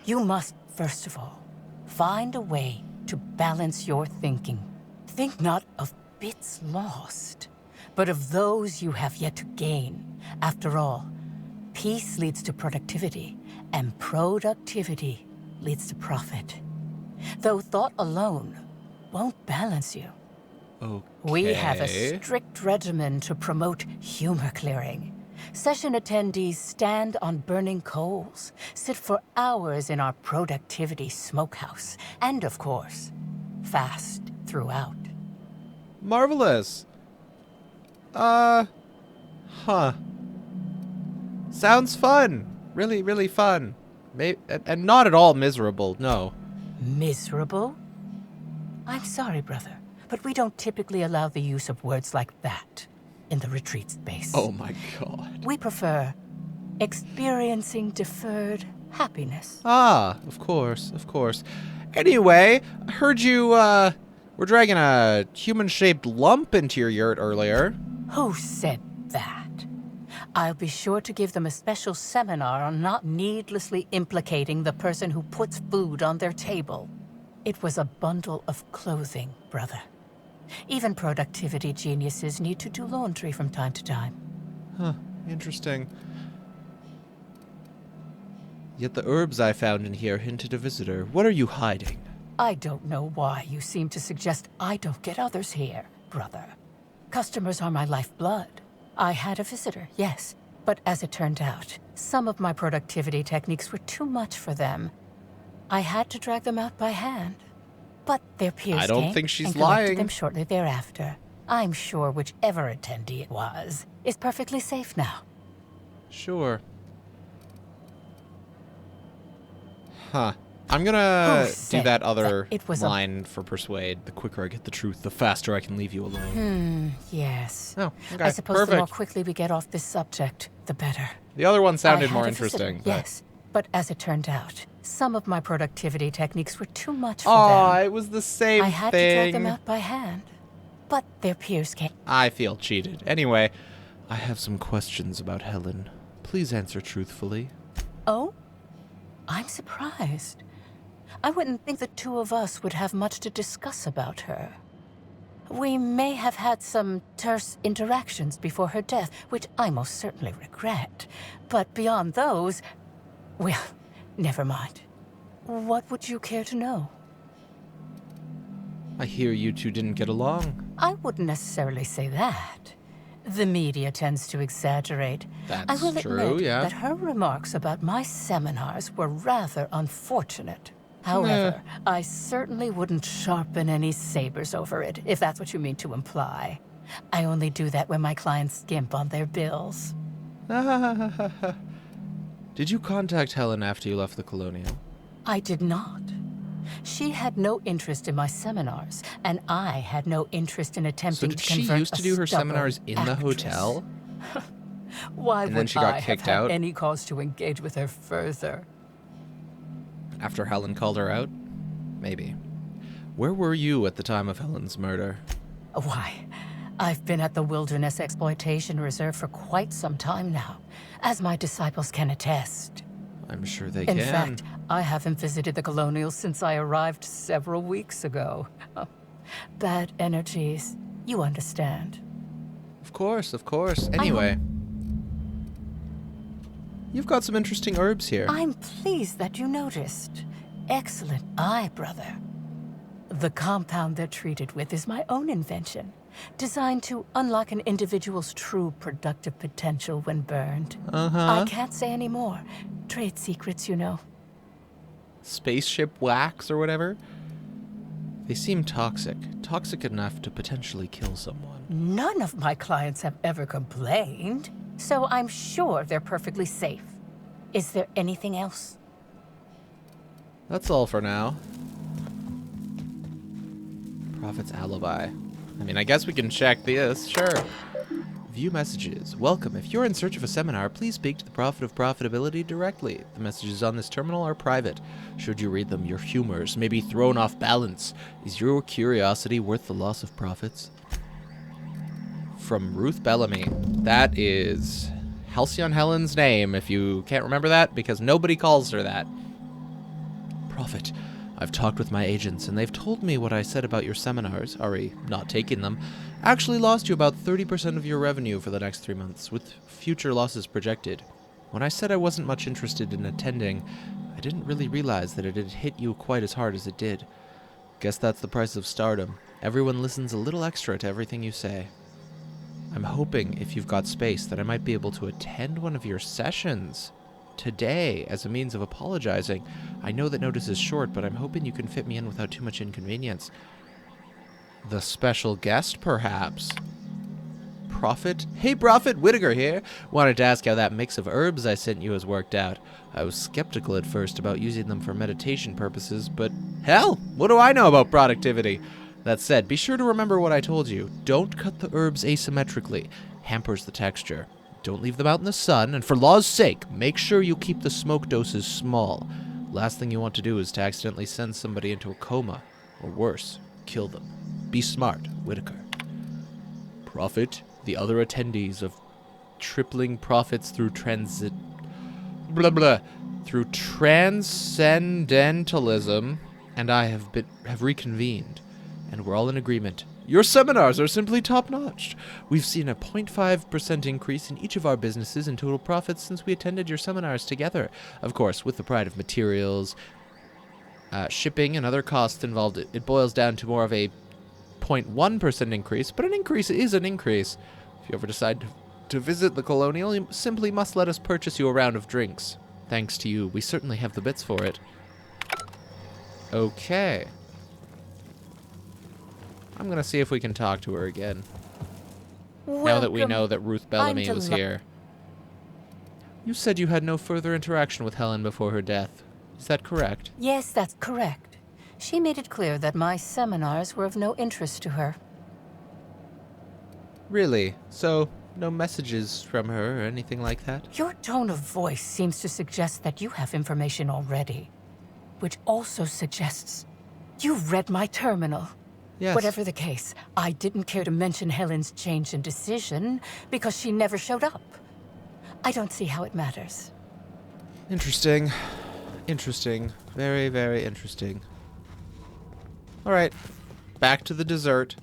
You must, first of all, find a way to balance your thinking. Think not of bits lost, but of those you have yet to gain. After all, peace leads to productivity, and productivity leads to profit. Though thought alone won't balance you. Okay. We have a strict regimen to promote humor clearing. Session attendees stand on burning coals, sit for hours in our productivity smokehouse, and of course, fast throughout. Marvelous. Sounds fun. Really, really fun. And not at all miserable, no. Miserable? I'm sorry, brother, but we don't typically allow the use of words like that in the retreat space. Oh my god. We prefer experiencing deferred happiness. Ah, of course, of course. Anyway, I heard you, were dragging a human-shaped lump into your yurt earlier. Who said that? I'll be sure to give them a special seminar on not needlessly implicating the person who puts food on their table. It was a bundle of clothing, brother. Even productivity geniuses need to do laundry from time to time. Huh, interesting. Yet the herbs I found in here hinted a visitor. What are you hiding? I don't know why you seem to suggest I don't get others here, brother. Customers are my lifeblood. I had a visitor, yes, But as it turned out, some of my productivity techniques were too much for them. I had to drag them out by hand. But their peers I don't came think she's and collected lying. them shortly thereafter. I'm sure whichever attendee it was is perfectly safe now. Sure. Huh. I'm gonna do that other line for persuade. The quicker I get the truth, the faster I can leave you alone. Yes. Oh, okay. I suppose the more Perfect. quickly we get off this subject, the better. The other one sounded I more had a visitor, interesting. But... Yes, but as it turned out, some of my productivity techniques were too much for Oh, them. it was the same I had thing. to drag them out by hand. But their peers came. I feel cheated. Anyway, I have some questions about Helen. Please answer truthfully. Oh? I'm surprised. I wouldn't think the two of us would have much to discuss about her. We may have had some terse interactions before her death, which I most certainly regret. But beyond those, well, never mind. What would you care to know? I hear you two didn't get along. I wouldn't necessarily say that. The media tends to exaggerate. That's I will true, admit yeah. that her remarks about my seminars were rather unfortunate. However, I certainly wouldn't sharpen any sabers over it, if that's what you mean to imply. I only do that when my clients skimp on their bills. Did you contact Helen after you left the Colonial? I did not. She had no interest in my seminars, and I had no interest in So attempting did to she convert used to a do her stubborn seminars in the actress. hotel? Why And would then she got I kicked have had out? any cause to engage with her further? After Helen called her out? Maybe. Where were you at the time of Helen's murder? Why, I've been at the Wilderness Exploitation Reserve for quite some time now, as my disciples can attest. I'm sure they In can. fact, I haven't visited the Colonial since I arrived several weeks ago. Bad energies, you understand. Of course, of course. Anyway. You've got some interesting herbs here. I'm pleased that you noticed. Excellent eye, brother. The compound they're treated with is my own invention, designed to unlock an individual's true productive potential when burned. I can't say any more. Trade secrets, you know. Spaceship wax or whatever? They seem toxic. Toxic enough to potentially kill someone. None of my clients have ever complained, so I'm sure they're perfectly safe. Is there anything else? That's all for now. Prophet's alibi. I mean, I guess we can check this, sure. View messages. Welcome. If you're in search of a seminar, please speak to the Prophet of Profitability directly. The messages on this terminal are private. Should you read them, your humors may be thrown off balance. Is your curiosity worth the loss of profits? From Ruth Bellamy. That is Halcyon Helen's name, if you can't remember that, because nobody calls her that. Prophet, I've talked with my agents, and they've told me what I said about your seminars, not taking them, actually lost you about 30% of your revenue for the next 3 months, with future losses projected. When I said I wasn't much interested in attending, I didn't really realize that it had hit you quite as hard as it did. Guess that's the price of stardom. Everyone listens a little extra to everything you say. I'm hoping, if you've got space, that I might be able to attend one of your sessions today as a means of apologizing. I know that notice is short, but I'm hoping you can fit me in without too much inconvenience. The special guest, perhaps? Prophet? Hey, Prophet, Whittaker here. Wanted to ask how that mix of herbs I sent you has worked out. I was skeptical at first about using them for meditation purposes, but hell, what do I know about productivity? That said, be sure to remember what I told you. Don't cut the herbs asymmetrically. Hampers the texture. Don't leave them out in the sun, and for law's sake, make sure you keep the smoke doses small. Last thing you want to do is to accidentally send somebody into a coma, or worse, kill them. Be smart, Whittaker. Prophet, the other attendees of tripling profits through through transcendentalism, and I have reconvened, and we're all in agreement. Your seminars are simply top-notch. We've seen a 0.5% increase in each of our businesses in total profits since we attended your seminars together. Of course, with the pride of materials, shipping, and other costs involved, it boils down to more of a 0.1% increase, but an increase is an increase. If you ever decide to To visit the Colonial, you simply must let us purchase you a round of drinks. Thanks to you, we certainly have the bits for it. Okay. I'm gonna see if we can talk to her again. Now that we know that Ruth Bellamy was here. You said you had no further interaction with Helen before her death. Is that correct? Yes, that's correct. She made it clear that my seminars were of no interest to her. Really? So, no messages from her or anything like that? Your tone of voice seems to suggest that you have information already, which also suggests you've read my terminal. Yes. Whatever the case, I didn't care to mention Helen's change in decision because she never showed up. I don't see how it matters. Interesting. Interesting. Very, very interesting. Alright. Back to the dessert.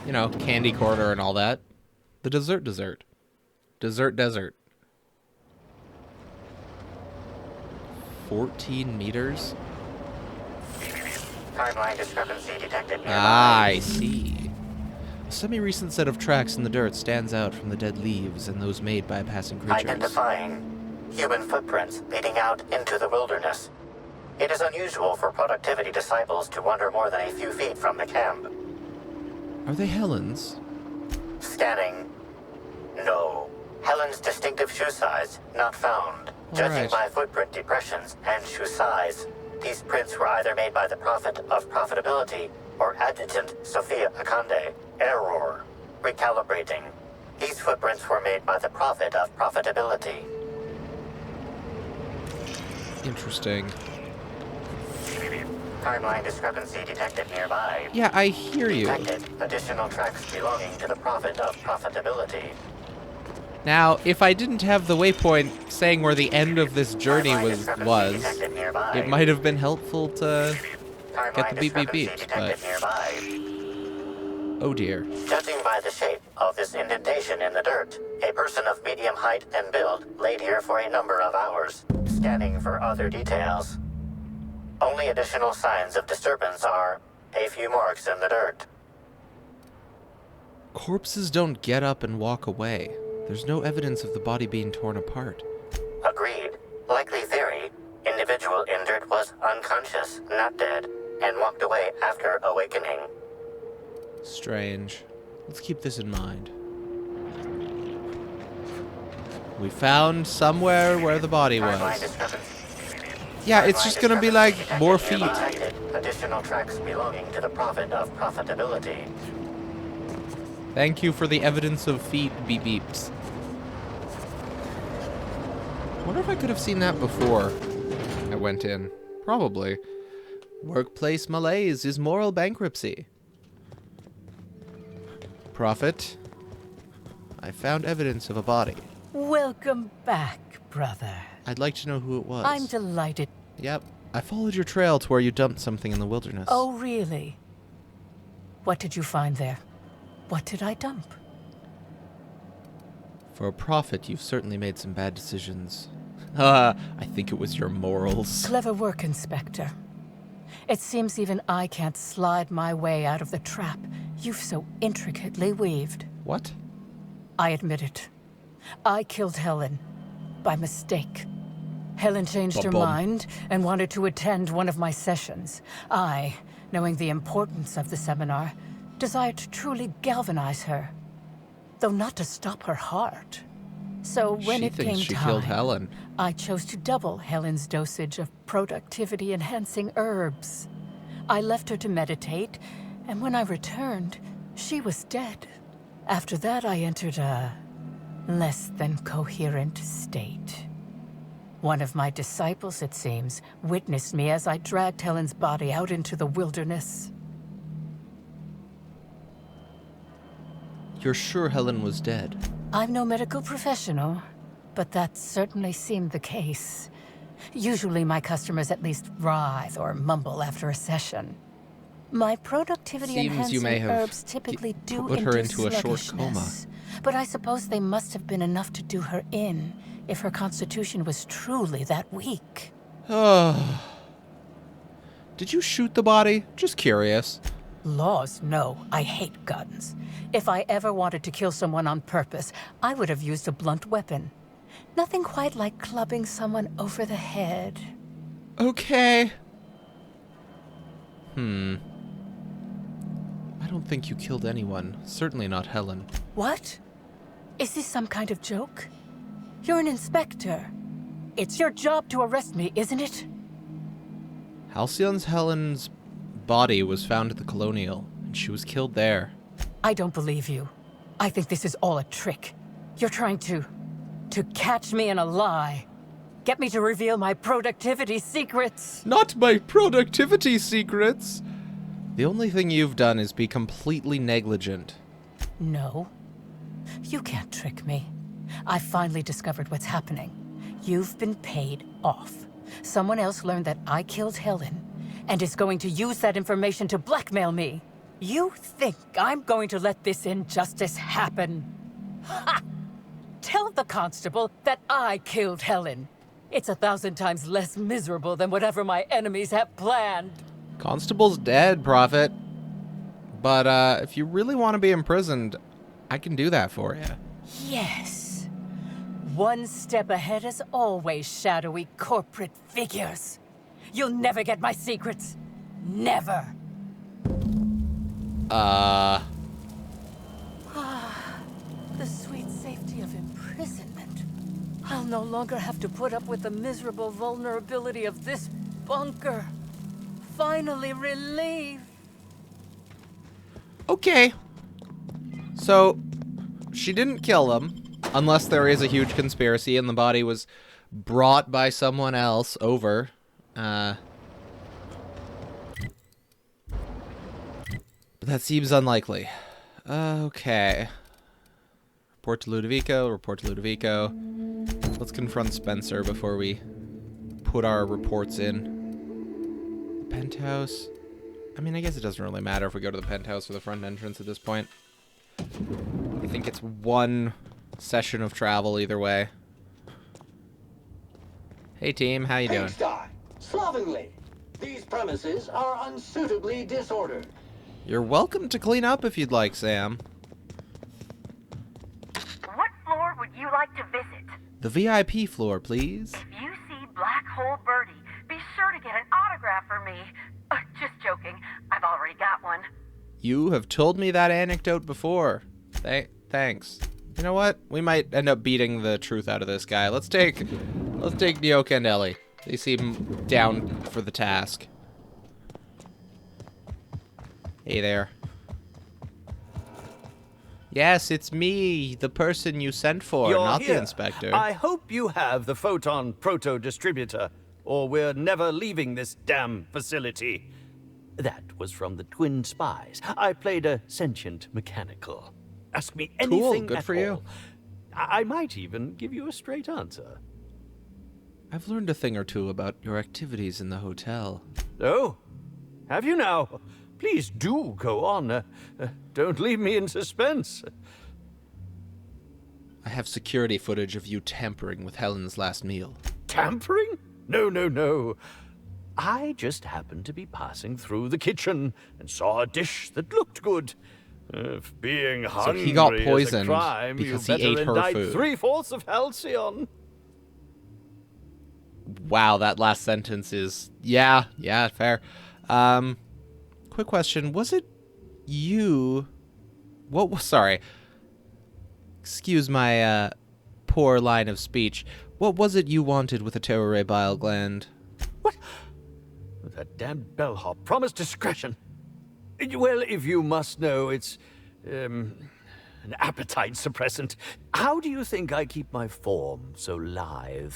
You know, candy corner and all that. The dessert. Desert. 14 meters? Timeline discrepancy detected nearby. I see. A semi-recent set of tracks in the dirt stands out from the dead leaves and those made by passing creatures. Identifying human footprints leading out into the wilderness. It is unusual for productivity disciples to wander more than a few feet from the camp. Are they Helen's? Scanning. No. Helen's distinctive shoe size not found. Judging by footprint depressions and shoe size, these prints were either made by the Prophet of Profitability or Adjutant Sophia Akande. Error. Recalibrating. These footprints were made by the Prophet of Profitability. Interesting. Timeline discrepancy detected nearby. Yeah, I hear you. Detected additional tracks belonging to the Prophet of Profitability. Now, if I didn't have the waypoint saying where the end of this journey was, it might have been helpful to get the beep beep beeps, but... Oh dear. Judging by the shape of this indentation in the dirt, a person of medium height and build laid here for a number of hours, scanning for other details. Only additional signs of disturbance are a few marks in the dirt. Corpses don't get up and walk away. There's no evidence of the body being torn apart. Agreed. Likely theory. Individual injured was unconscious, not dead, and walked away after awakening. Strange. Let's keep this in mind. We found somewhere where the body was. Yeah, it's just gonna be like more feet. Additional tracks belonging to the Prophet of Profitability. Thank you for the evidence of feet beep beeps. Wonder if I could have seen that before I went in. Probably. Workplace malaise is moral bankruptcy. Prophet, I found evidence of a body. Welcome back, brother. I'd like to know who it was. I'm delighted. Yep. I followed your trail to where you dumped something in the wilderness. Oh, really? What did you find there? What did I dump? For a prophet, you've certainly made some bad decisions. I think it was your morals. Clever work, Inspector. It seems even I can't slide my way out of the trap you've so intricately weaved. What? I admit it. I killed Helen. By mistake. Helen changed her mind and wanted to attend one of my sessions. I, knowing the importance of the seminar, desired to truly galvanize her, though not to stop her heart. So when it came she time, killed Helen. I chose to double Helen's dosage of productivity-enhancing herbs. I left her to meditate, and when I returned, she was dead. After that, I entered a less than coherent state. One of my disciples, it seems, witnessed me as I dragged Helen's body out into the wilderness. You're sure Helen was dead? I'm no medical professional, but that certainly seemed the case. Usually my customers at least writhe or mumble after a session. My productivity-enhancing herbs typically do put her into a short coma. But I suppose they must have been enough to do her in, if her constitution was truly that weak. Did you shoot the body? Just curious. Laws, no. I hate guns. If I ever wanted to kill someone on purpose, I would have used a blunt weapon. Nothing quite like clubbing someone over the head. Okay. I don't think you killed anyone. Certainly not Helen. What? Is this some kind of joke? You're an inspector. It's your job to arrest me, isn't it? Halcyon's Helen's body was found at the Colonial, and she was killed there. I don't believe you. I think this is all a trick. You're trying to catch me in a lie. Get me to reveal my productivity secrets. Not my productivity secrets! The only thing you've done is be completely negligent. No. You can't trick me. I finally discovered what's happening. You've been paid off. Someone else learned that I killed Helen and is going to use that information to blackmail me. You think I'm going to let this injustice happen? Ha! Tell the constable that I killed Helen. It's 1,000 times less miserable than whatever my enemies have planned. Constable's dead, Prophet. But if you really want to be imprisoned, I can do that for you. Yes. One step ahead as always, shadowy corporate figures. You'll never get my secrets. Never. Ah, the sweet safety of imprisonment. I'll no longer have to put up with the miserable vulnerability of this bunker. Finally relief. Okay. So, she didn't kill them, unless there is a huge conspiracy and the body was brought by someone else over. But that seems unlikely. Okay. Report to Ludovico. Let's confront Spencer before we put our reports in. The penthouse. I mean, I guess it doesn't really matter if we go to the penthouse or the front entrance at this point. I think it's one session of travel either way. Hey team, how you doing? Slovenly. These premises are unsuitably disordered. You're welcome to clean up if you'd like, Sam. What floor would you like to visit? The VIP floor, please. If you see Black Hole Birdie, be sure to get an autograph for me. Just joking. I've already got one. You have told me that anecdote before. Thanks. You know what? We might end up beating the truth out of this guy. Let's take Nyoka and Ellie. They seem down for the task. Hey there. Yes, it's me, the person you sent for, not the inspector. I hope you have the Photon Proto-Distributor, or we're never leaving this damn facility. That was from the Twin Spies. I played a sentient mechanical. Ask me anything cool, good at for all. you. I might even give you a straight answer. I've learned a thing or two about your activities in the hotel. Oh, have you now? Please do go on. Don't leave me in suspense. I have security footage of you tampering with Helen's last meal. Tampering? No. I just happened to be passing through the kitchen and saw a dish that looked good. If being hungry so he got poisoned is a crime, because you he ate better her indict food. 3/4 of Halcyon. Wow, that last sentence is... Yeah, fair. Quick question. Was it you... Sorry. Excuse my poor line of speech. What was it you wanted with a Terroray bile gland? What? That damn bellhop promised discretion. Well, if you must know, it's an appetite suppressant. How do you think I keep my form so lithe?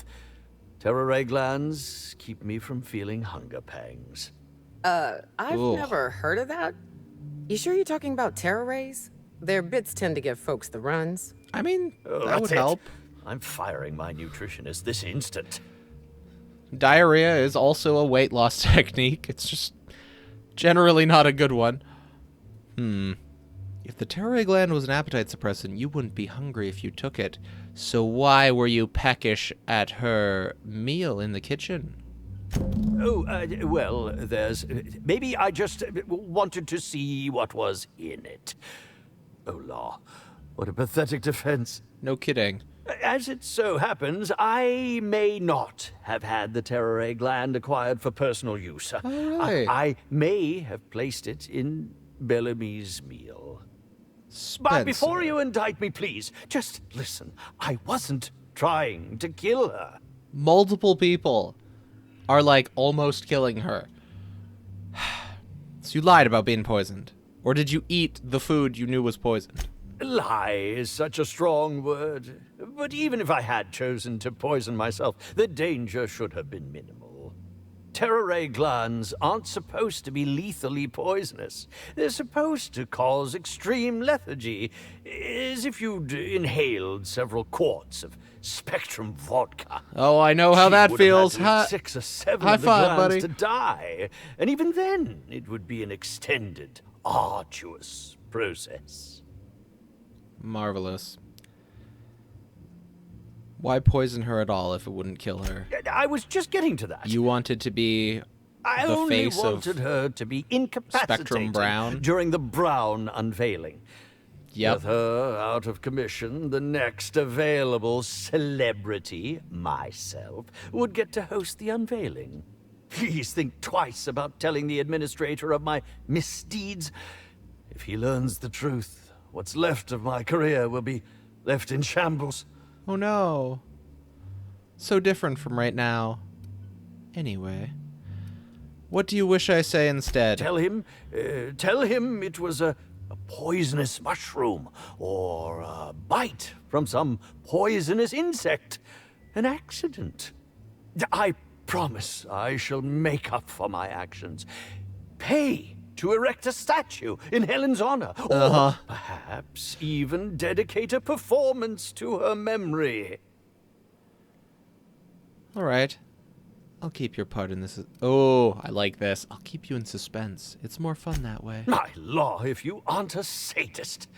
Terroray glands keep me from feeling hunger pangs. I've never heard of that. You sure you're talking about Terrorays? Their bits tend to give folks the runs. I mean, that that's would it. help. I'm firing my nutritionist this instant. Diarrhea is also a weight loss technique. It's just generally not a good one. If the Terroray gland was an appetite suppressant, you wouldn't be hungry if you took it. So why were you peckish at her meal in the kitchen? Well, there's... Maybe I just wanted to see what was in it. Oh, Law, what a pathetic defense. No kidding. As it so happens, I may not have had the Terror gland acquired for personal use. Right. I may have placed it in Bellamy's meal. But before you indict me, please, just listen. I wasn't trying to kill her. Multiple people are like almost killing her. So you lied about being poisoned. Or did you eat the food you knew was poisoned? Lie is such a strong word. But even if I had chosen to poison myself, the danger should have been minimal. Terror glands aren't supposed to be lethally poisonous. They're supposed to cause extreme lethargy, as if you'd inhaled several quarts of Spectrum vodka. Oh, I know how that feels. 6 or 7 high of the five, glands buddy. to die. And even then, it would be an extended, arduous process. Marvelous. Why poison her at all if it wouldn't kill her? I was just getting to that. You wanted to be I the only face wanted of her to be incapacitated Spectrum Brown? during the Brown unveiling. Yep. With her out of commission, the next available celebrity, myself, would get to host the unveiling. Please think twice about telling the administrator of my misdeeds. If he learns the truth, what's left of my career will be left in shambles. Oh no. So different from right now. Anyway. What do you wish I say instead? Tell him it was a poisonous mushroom or a bite from some poisonous insect. An accident. I promise I shall make up for my actions. Pay to erect a statue in Helen's honor. Or perhaps even dedicate a performance to her memory. All right. I'll keep your part in this. Oh, I like this. I'll keep you in suspense. It's more fun that way. My law, if you aren't a sadist.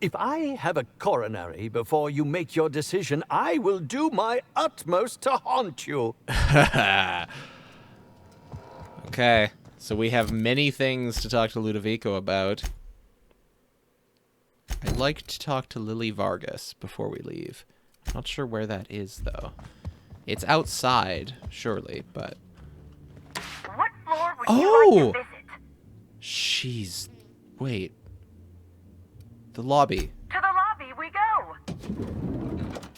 If I have a coronary before you make your decision, I will do my utmost to haunt you. Okay, so we have many things to talk to Ludovico about. I'd like to talk to Lily Vargas before we leave. Not sure where that is, though. It's outside, surely, but... What floor would you like to visit? She's... Wait. The lobby. To the lobby we go.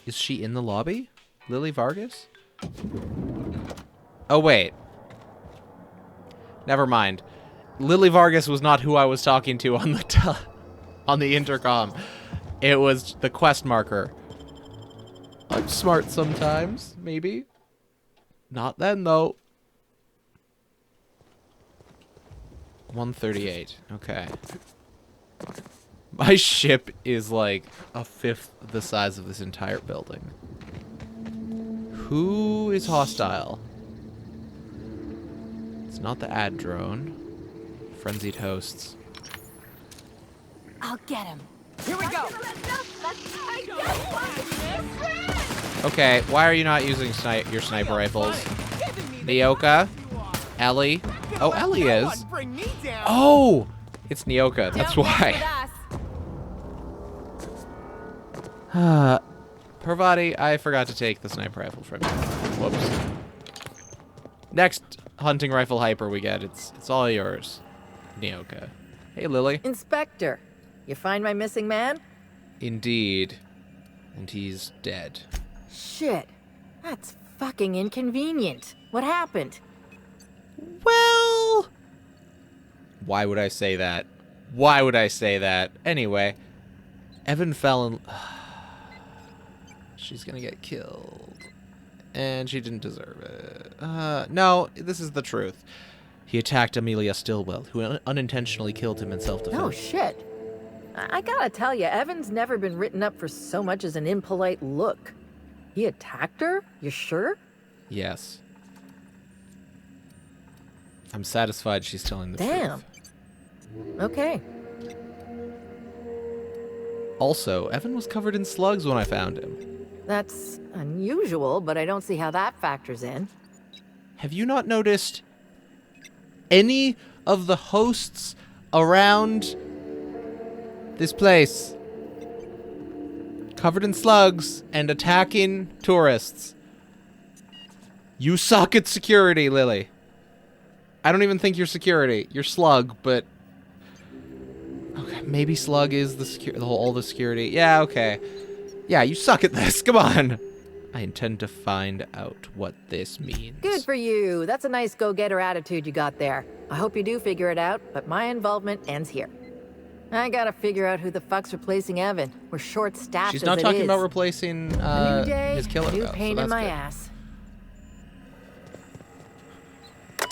Is she in the lobby? Lily Vargas? Oh, wait. Never mind. Lily Vargas was not who I was talking to on the on the intercom. It was the quest marker. I'm smart sometimes, maybe. Not then, though. 138. Okay. My ship is like a fifth the size of this entire building. Who is hostile? It's not the ad drone. Frenzied hosts. I'll get him. Here we go. Okay, why are you not using your sniper rifles? Nyoka? Ellie? Oh, Ellie is. Oh! It's Nyoka, that's why. Parvati, I forgot to take the sniper rifle from you. Whoops. Next hunting rifle hyper we get, it's all yours. Nyoka. Hey, Lily. Inspector, you find my missing man? Indeed. And he's dead. Shit. That's fucking inconvenient. What happened? Well... Why would I say that? Why would I say that? Anyway, Evan fell in... She's gonna get killed. And she didn't deserve it. No, this is the truth. He attacked Amelia Stillwell, who unintentionally killed him in self-defense. Oh, shit. I gotta tell you, Evan's never been written up for so much as an impolite look. He attacked her? You sure? Yes. I'm satisfied she's telling the truth. Damn. Okay. Also, Evan was covered in slugs when I found him. That's unusual, but I don't see how that factors in. Have you not noticed any of the hosts around this place covered in slugs and attacking tourists? You suck at security, Lily. I don't even think you're security. You're slug, but okay, maybe slug is all the security. Yeah, okay. Yeah, you suck at this. Come on. I intend to find out what this means. Good for you. That's a nice go-getter attitude you got there. I hope you do figure it out, but my involvement ends here. I gotta figure out who the fuck's replacing Evan. We're short-staffed. She's not talking about replacing his killer, new though, pain so in my good. ass.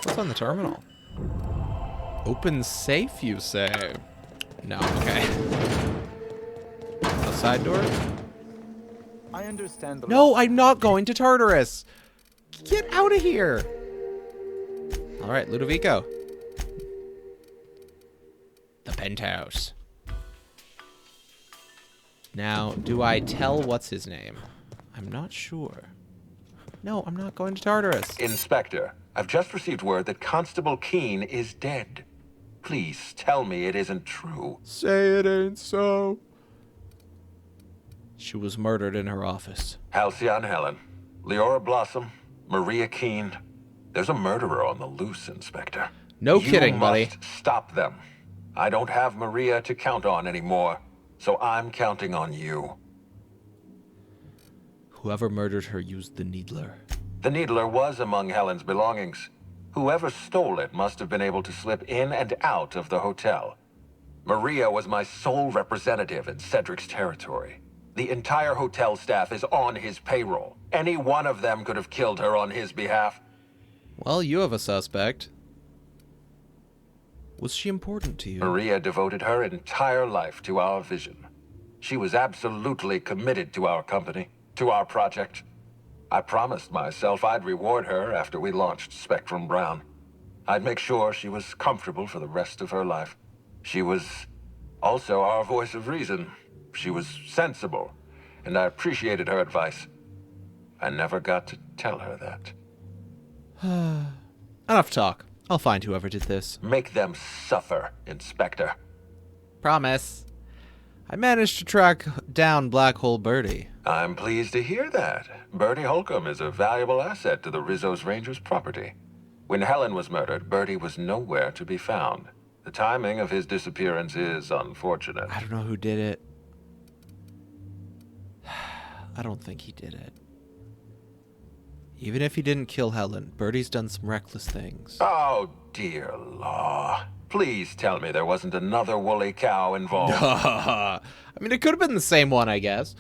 What's on the terminal? Open safe, you say? No, okay. Outside door? I understand. No, I'm not going to Tartarus. Get out of here. All right, Ludovico. The penthouse. Now, do I tell what's his name? I'm not sure. No, I'm not going to Tartarus. Inspector, I've just received word that Constable Keene is dead. Please tell me it isn't true. Say it ain't so. She was murdered in her office. Halcyon Helen, Leora Blossom, Maria Keene. There's a murderer on the loose, Inspector. No kidding, buddy. You must stop them. I don't have Maria to count on anymore, so I'm counting on you. Whoever murdered her used the Needler. The Needler was among Helen's belongings. Whoever stole it must have been able to slip in and out of the hotel. Maria was my sole representative in Cedric's territory. The entire hotel staff is on his payroll. Any one of them could have killed her on his behalf. Well, you have a suspect. Was she important to you? Maria devoted her entire life to our vision. She was absolutely committed to our company, to our project. I promised myself I'd reward her after we launched Spectrum Brown. I'd make sure she was comfortable for the rest of her life. She was also our voice of reason. She was sensible, and I appreciated her advice. I never got to tell her that. Enough talk. I'll find whoever did this. Make them suffer, Inspector. Promise. I managed to track down Black Hole Birdie. I'm pleased to hear that. Birdie Holcomb is a valuable asset to the Rizzo's Rangers property. When Helen was murdered, Birdie was nowhere to be found. The timing of his disappearance is unfortunate. I don't know who did it. I don't think he did it. Even if he didn't kill Helen, Birdie's done some reckless things. Oh, dear law. Please tell me there wasn't another woolly cow involved. I mean, it could have been the same one, I guess.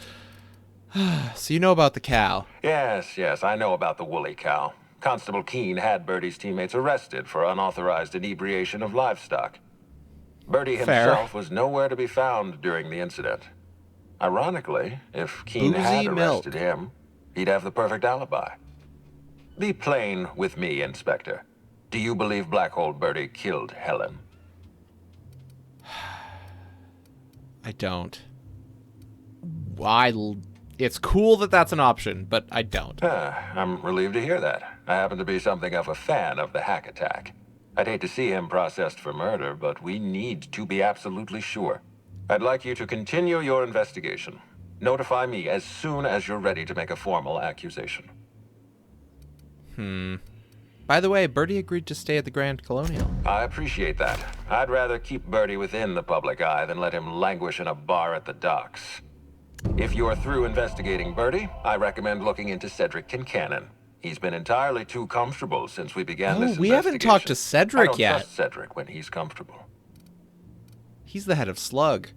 So you know about the cow? Yes, I know about the woolly cow. Constable Keene had Birdie's teammates arrested for unauthorized inebriation of livestock. Birdie himself was nowhere to be found during the incident. Ironically, if Keene had arrested him, he'd have the perfect alibi. Be plain with me, Inspector. Do you believe Black Hole Birdie killed Helen? I don't. It's cool that that's an option, but I don't. I'm relieved to hear that. I happen to be something of a fan of the hack attack. I'd hate to see him processed for murder, but we need to be absolutely sure. I'd like you to continue your investigation. Notify me as soon as you're ready to make a formal accusation. By the way, Birdie agreed to stay at the Grand Colonial. I appreciate that. I'd rather keep Birdie within the public eye than let him languish in a bar at the docks. If you're through investigating Birdie, I recommend looking into Cedric Kincannon. He's been entirely too comfortable since we began this we investigation. haven't talked to Cedric I don't yet. trust Cedric when he's comfortable. He's the head of Slug.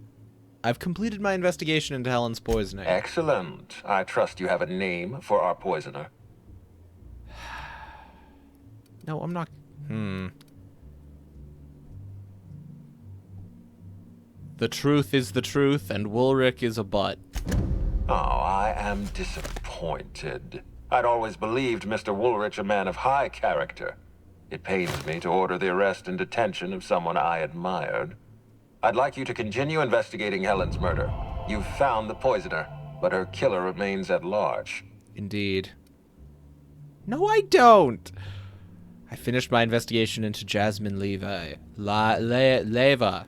I've completed my investigation into Helen's poisoning. Excellent. I trust you have a name for our poisoner. No, I'm not. The truth is the truth, and Woolrich is a butt. Oh, I am disappointed. I'd always believed Mr. Woolrich a man of high character. It pains me to order the arrest and detention of someone I admired. I'd like you to continue investigating Helen's murder. You've found the poisoner, but her killer remains at large. Indeed. No, I don't. I finished my investigation into Jasmine Leva, Leva,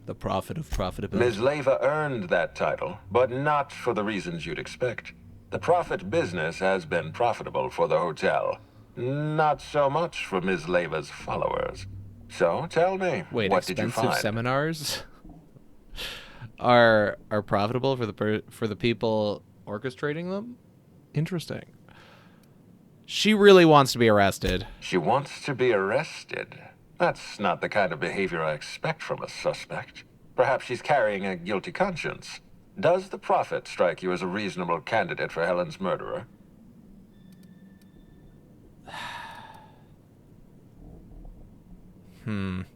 the prophet of profitability. Ms. Leva earned that title, but not for the reasons you'd expect. The prophet business has been profitable for the hotel. Not so much for Ms. Leva's followers. So, tell me, wait, what did you find? Expensive seminars are profitable for the people orchestrating them? Interesting. She really wants to be arrested. She wants to be arrested? That's not the kind of behavior I expect from a suspect. Perhaps she's carrying a guilty conscience. Does the prophet strike you as a reasonable candidate for Helen's murderer?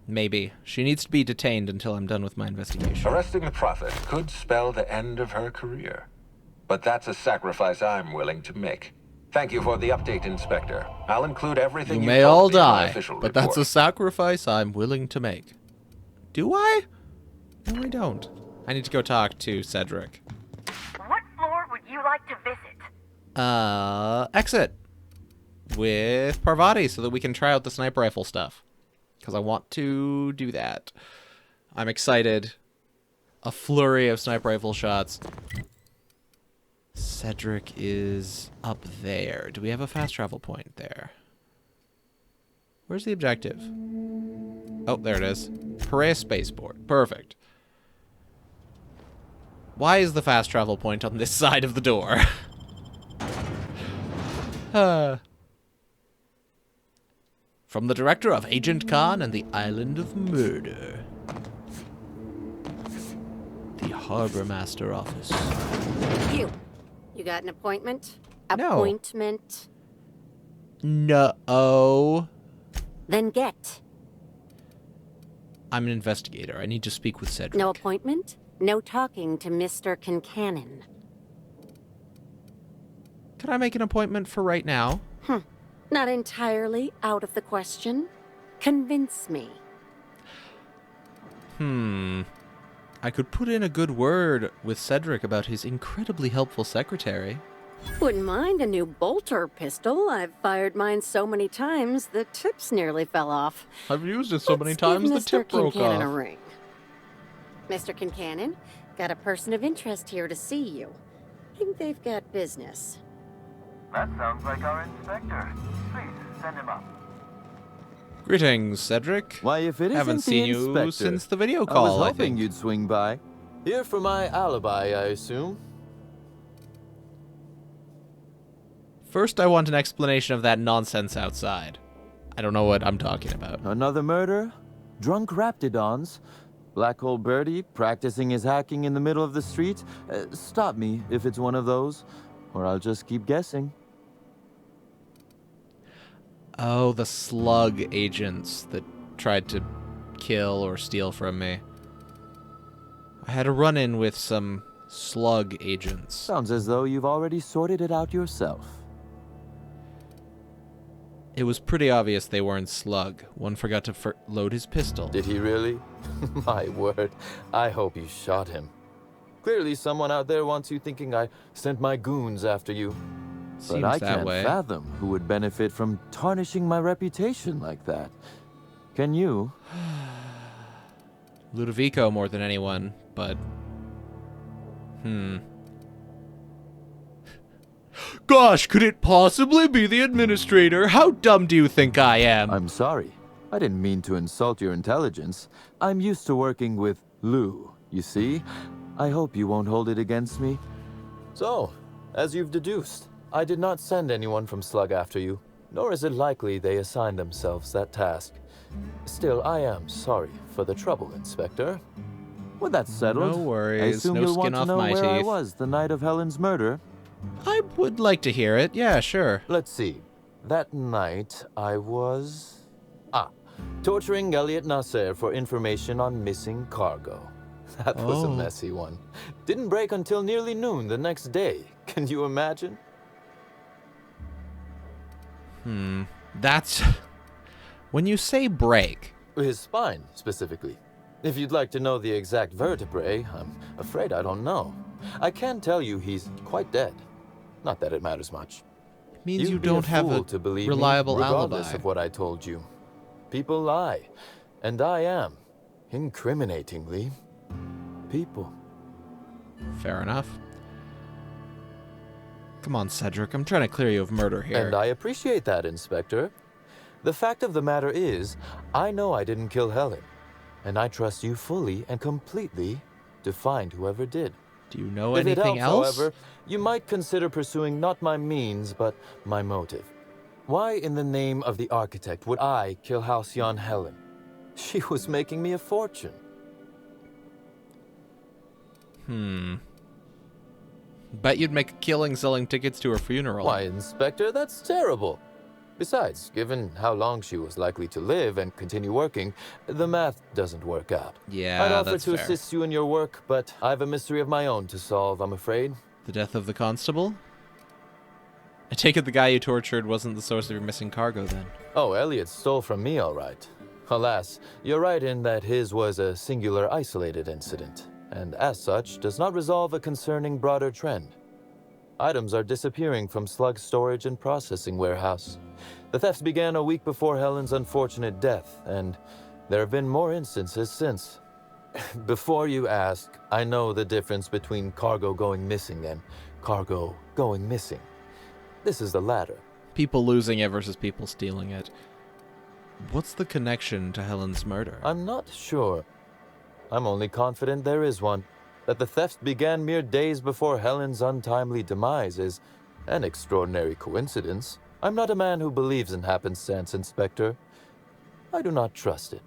Maybe. She needs to be detained until I'm done with my investigation. Arresting the prophet could spell the end of her career. But that's a sacrifice I'm willing to make. Thank you for the update, Inspector. I'll include everything you may all told me in my die, official but report. that's a sacrifice I'm willing to make. Do I? No, I don't. I need to go talk to Cedric. What floor would you like to visit? Exit with Parvati so that we can try out the sniper rifle stuff. Because I want to do that. I'm excited. A flurry of sniper rifle shots. Cedric is up there. Do we have a fast travel point there? Where's the objective? Oh, there it is. Piraeus Spaceport. Perfect. Why is the fast travel point on this side of the door? From the director of Agent Khan and the Island of Murder. The Harbor Master Office. You got an appointment? No. Appointment? No. Then get. I'm an investigator. I need to speak with Cedric. No appointment? No talking to Mr. Kincannon. Can I make an appointment for right now? Not entirely out of the question. Convince me. I could put in a good word with Cedric about his incredibly helpful secretary. Wouldn't mind a new bolter pistol. I've fired mine so many times, the tips nearly fell off. I've used it so many times, the tip broke Mr. Kincannon a off. ring. Mr. Kincannon, got a person of interest here to see you. Think they've got business. That sounds like our inspector. Please, send him up. Greetings, Cedric. Why, if it Haven't isn't seen the you inspector. since the video I call, was I hoping think. you'd swing by. Here for my alibi, I assume. First, I want an explanation of that nonsense outside. I don't know what I'm talking about. Another murder? Drunk Raptidons? Black Hole Birdie practicing his hacking in the middle of the street? Stop me if it's one of those, or I'll just keep guessing. Oh, the slug agents that tried to kill or steal from me. I had a run-in with some slug agents. Sounds as though you've already sorted it out yourself. It was pretty obvious they weren't slug. One forgot to load his pistol. Did he really? My word, I hope you shot him. Clearly someone out there wants you thinking I sent my goons after you. Seems but I that can't way. fathom who would benefit from tarnishing my reputation like that. Can you? Ludovico more than anyone, but... Gosh, could it possibly be the administrator? How dumb do you think I am? I'm sorry. I didn't mean to insult your intelligence. I'm used to working with Lou, you see? I hope you won't hold it against me. So, as you've deduced, I did not send anyone from Slug after you, nor is it likely they assigned themselves that task. Still, I am sorry for the trouble, Inspector. With that settled, No worries, I assume no you'll skin want to off know my where I teeth. was the night of Helen's murder. I would like to hear it. Yeah, sure. Let's see. That night, I was... torturing Elliot Nasser for information on missing cargo. That was a Oh. messy one. Didn't break until nearly noon the next day. Can you imagine? That's... When you say break... His spine, specifically. If you'd like to know the exact vertebrae, I'm afraid I don't know. I can tell you he's quite dead. Not that it matters much. Means you You'd be don't have fool a to believe reliable me, regardless alibi. of what I told you. People lie, and I am, incriminatingly, people. Fair enough. Come on, Cedric. I'm trying to clear you of murder here. And I appreciate that, Inspector. The fact of the matter is, I know I didn't kill Helen, and I trust you fully and completely to find whoever did. Do you know If anything it helps, else? However, you might consider pursuing not my means, but my motive. Why in the name of the architect would I kill Halcyon Helen? She was making me a fortune. Bet you'd make a killing selling tickets to her funeral. Why, Inspector, that's terrible. Besides, given how long she was likely to live and continue working, the math doesn't work out. Yeah, I'd offer that's to fair. assist you in your work, but I've a mystery of my own to solve, I'm afraid. The death of the constable? I take it the guy you tortured wasn't the source of your missing cargo, then. Oh, Elliot stole from me, all right. Alas, you're right in that his was a singular, isolated incident, and as such, does not resolve a concerning broader trend. Items are disappearing from Slug's storage and processing warehouse. The thefts began a week before Helen's unfortunate death, and there have been more instances since. Before you ask, I know the difference between cargo going missing and cargo going missing. This is the latter. People losing it versus people stealing it. What's the connection to Helen's murder? I'm not sure. I'm only confident there is one. That the thefts began mere days before Helen's untimely demise is an extraordinary coincidence. I'm not a man who believes in happenstance, Inspector. I do not trust it.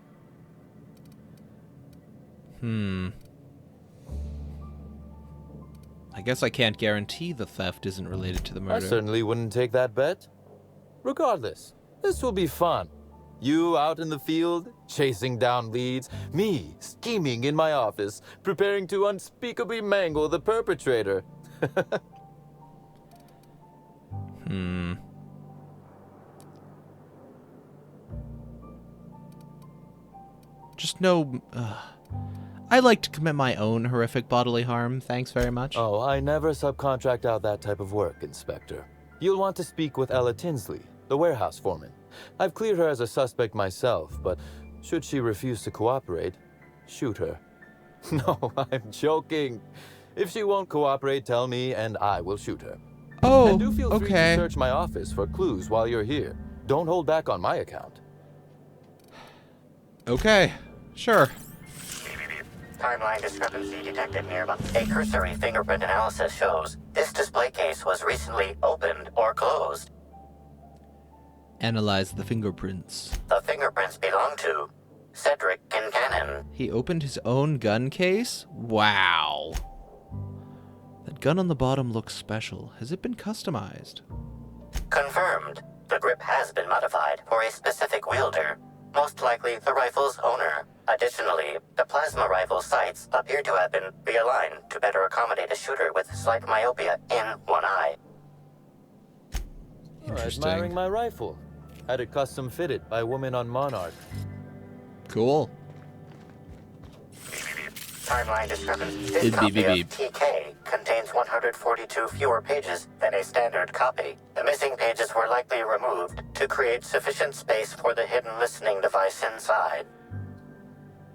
I guess I can't guarantee the theft isn't related to the I murder. certainly wouldn't take that bet. Regardless, this will be fun. You out in the field, chasing down leads. Me, scheming in my office, preparing to unspeakably mangle the perpetrator. Just no... I like to commit my own horrific bodily harm, thanks very much. Oh, I never subcontract out that type of work, Inspector. You'll want to speak with Ella Tinsley, the warehouse foreman. I've cleared her as a suspect myself, but should she refuse to cooperate, shoot her. No, I'm joking. If she won't cooperate, tell me and I will shoot her. Oh, and do feel free okay. to search my office for clues while you're here. Don't hold back on my account. Okay, sure. Timeline discrepancy detected nearby. A cursory fingerprint analysis shows this display case was recently opened or closed. Analyze the fingerprints. The fingerprints belong to Cedric Kincannon. He opened his own gun case? Wow. That gun on the bottom looks special. Has it been customized? Confirmed. The grip has been modified for a specific wielder, most likely the rifle's owner. Additionally, the plasma rifle sights appear to have been realigned to better accommodate a shooter with slight myopia in one eye. Interesting. Admiring my rifle. Had it custom fitted by a woman on Monarch. Cool. Timeline discrepancy. This copy of TK contains 142 fewer pages than a standard copy. The missing pages were likely removed to create sufficient space for the hidden listening device inside.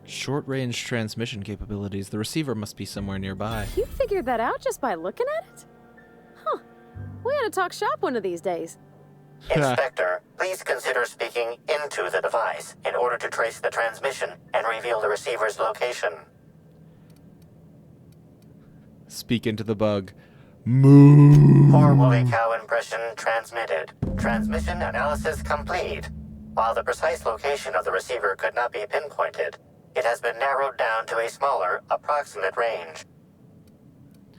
Short-range transmission capabilities. The receiver must be somewhere nearby. You figured that out just by looking at it? Huh. We ought to talk shop one of these days. Inspector, please consider speaking into the device in order to trace the transmission and reveal the receiver's location. Speak into the bug. Moo. Poor woolly cow impression transmitted. Transmission analysis complete. While the precise location of the receiver could not be pinpointed, it has been narrowed down to a smaller, approximate range.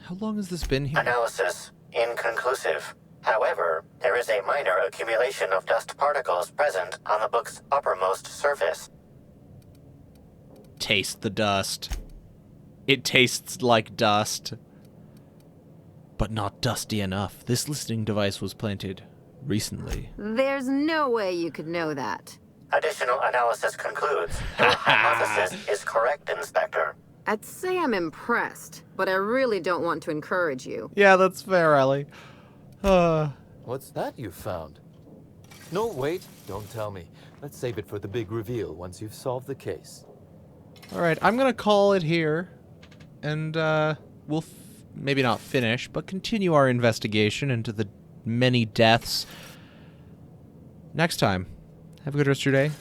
How long has this been here? Analysis inconclusive. However, there is a minor accumulation of dust particles present on the book's uppermost surface. Taste the dust. It tastes like dust. But not dusty enough. This listening device was planted recently. There's no way you could know that. Additional analysis concludes your hypothesis is correct, Inspector. I'd say I'm impressed, but I really don't want to encourage you. Yeah, that's fair, Ellie. Well, What's that you found? No, wait. Don't tell me. Let's save it for the big reveal once you've solved the case. All right, I'm going to call it here. And we'll maybe not finish, but continue our investigation into the many deaths next time. Have a good rest of your day.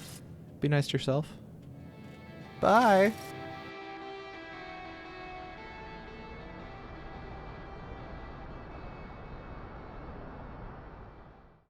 Be nice to yourself. Bye.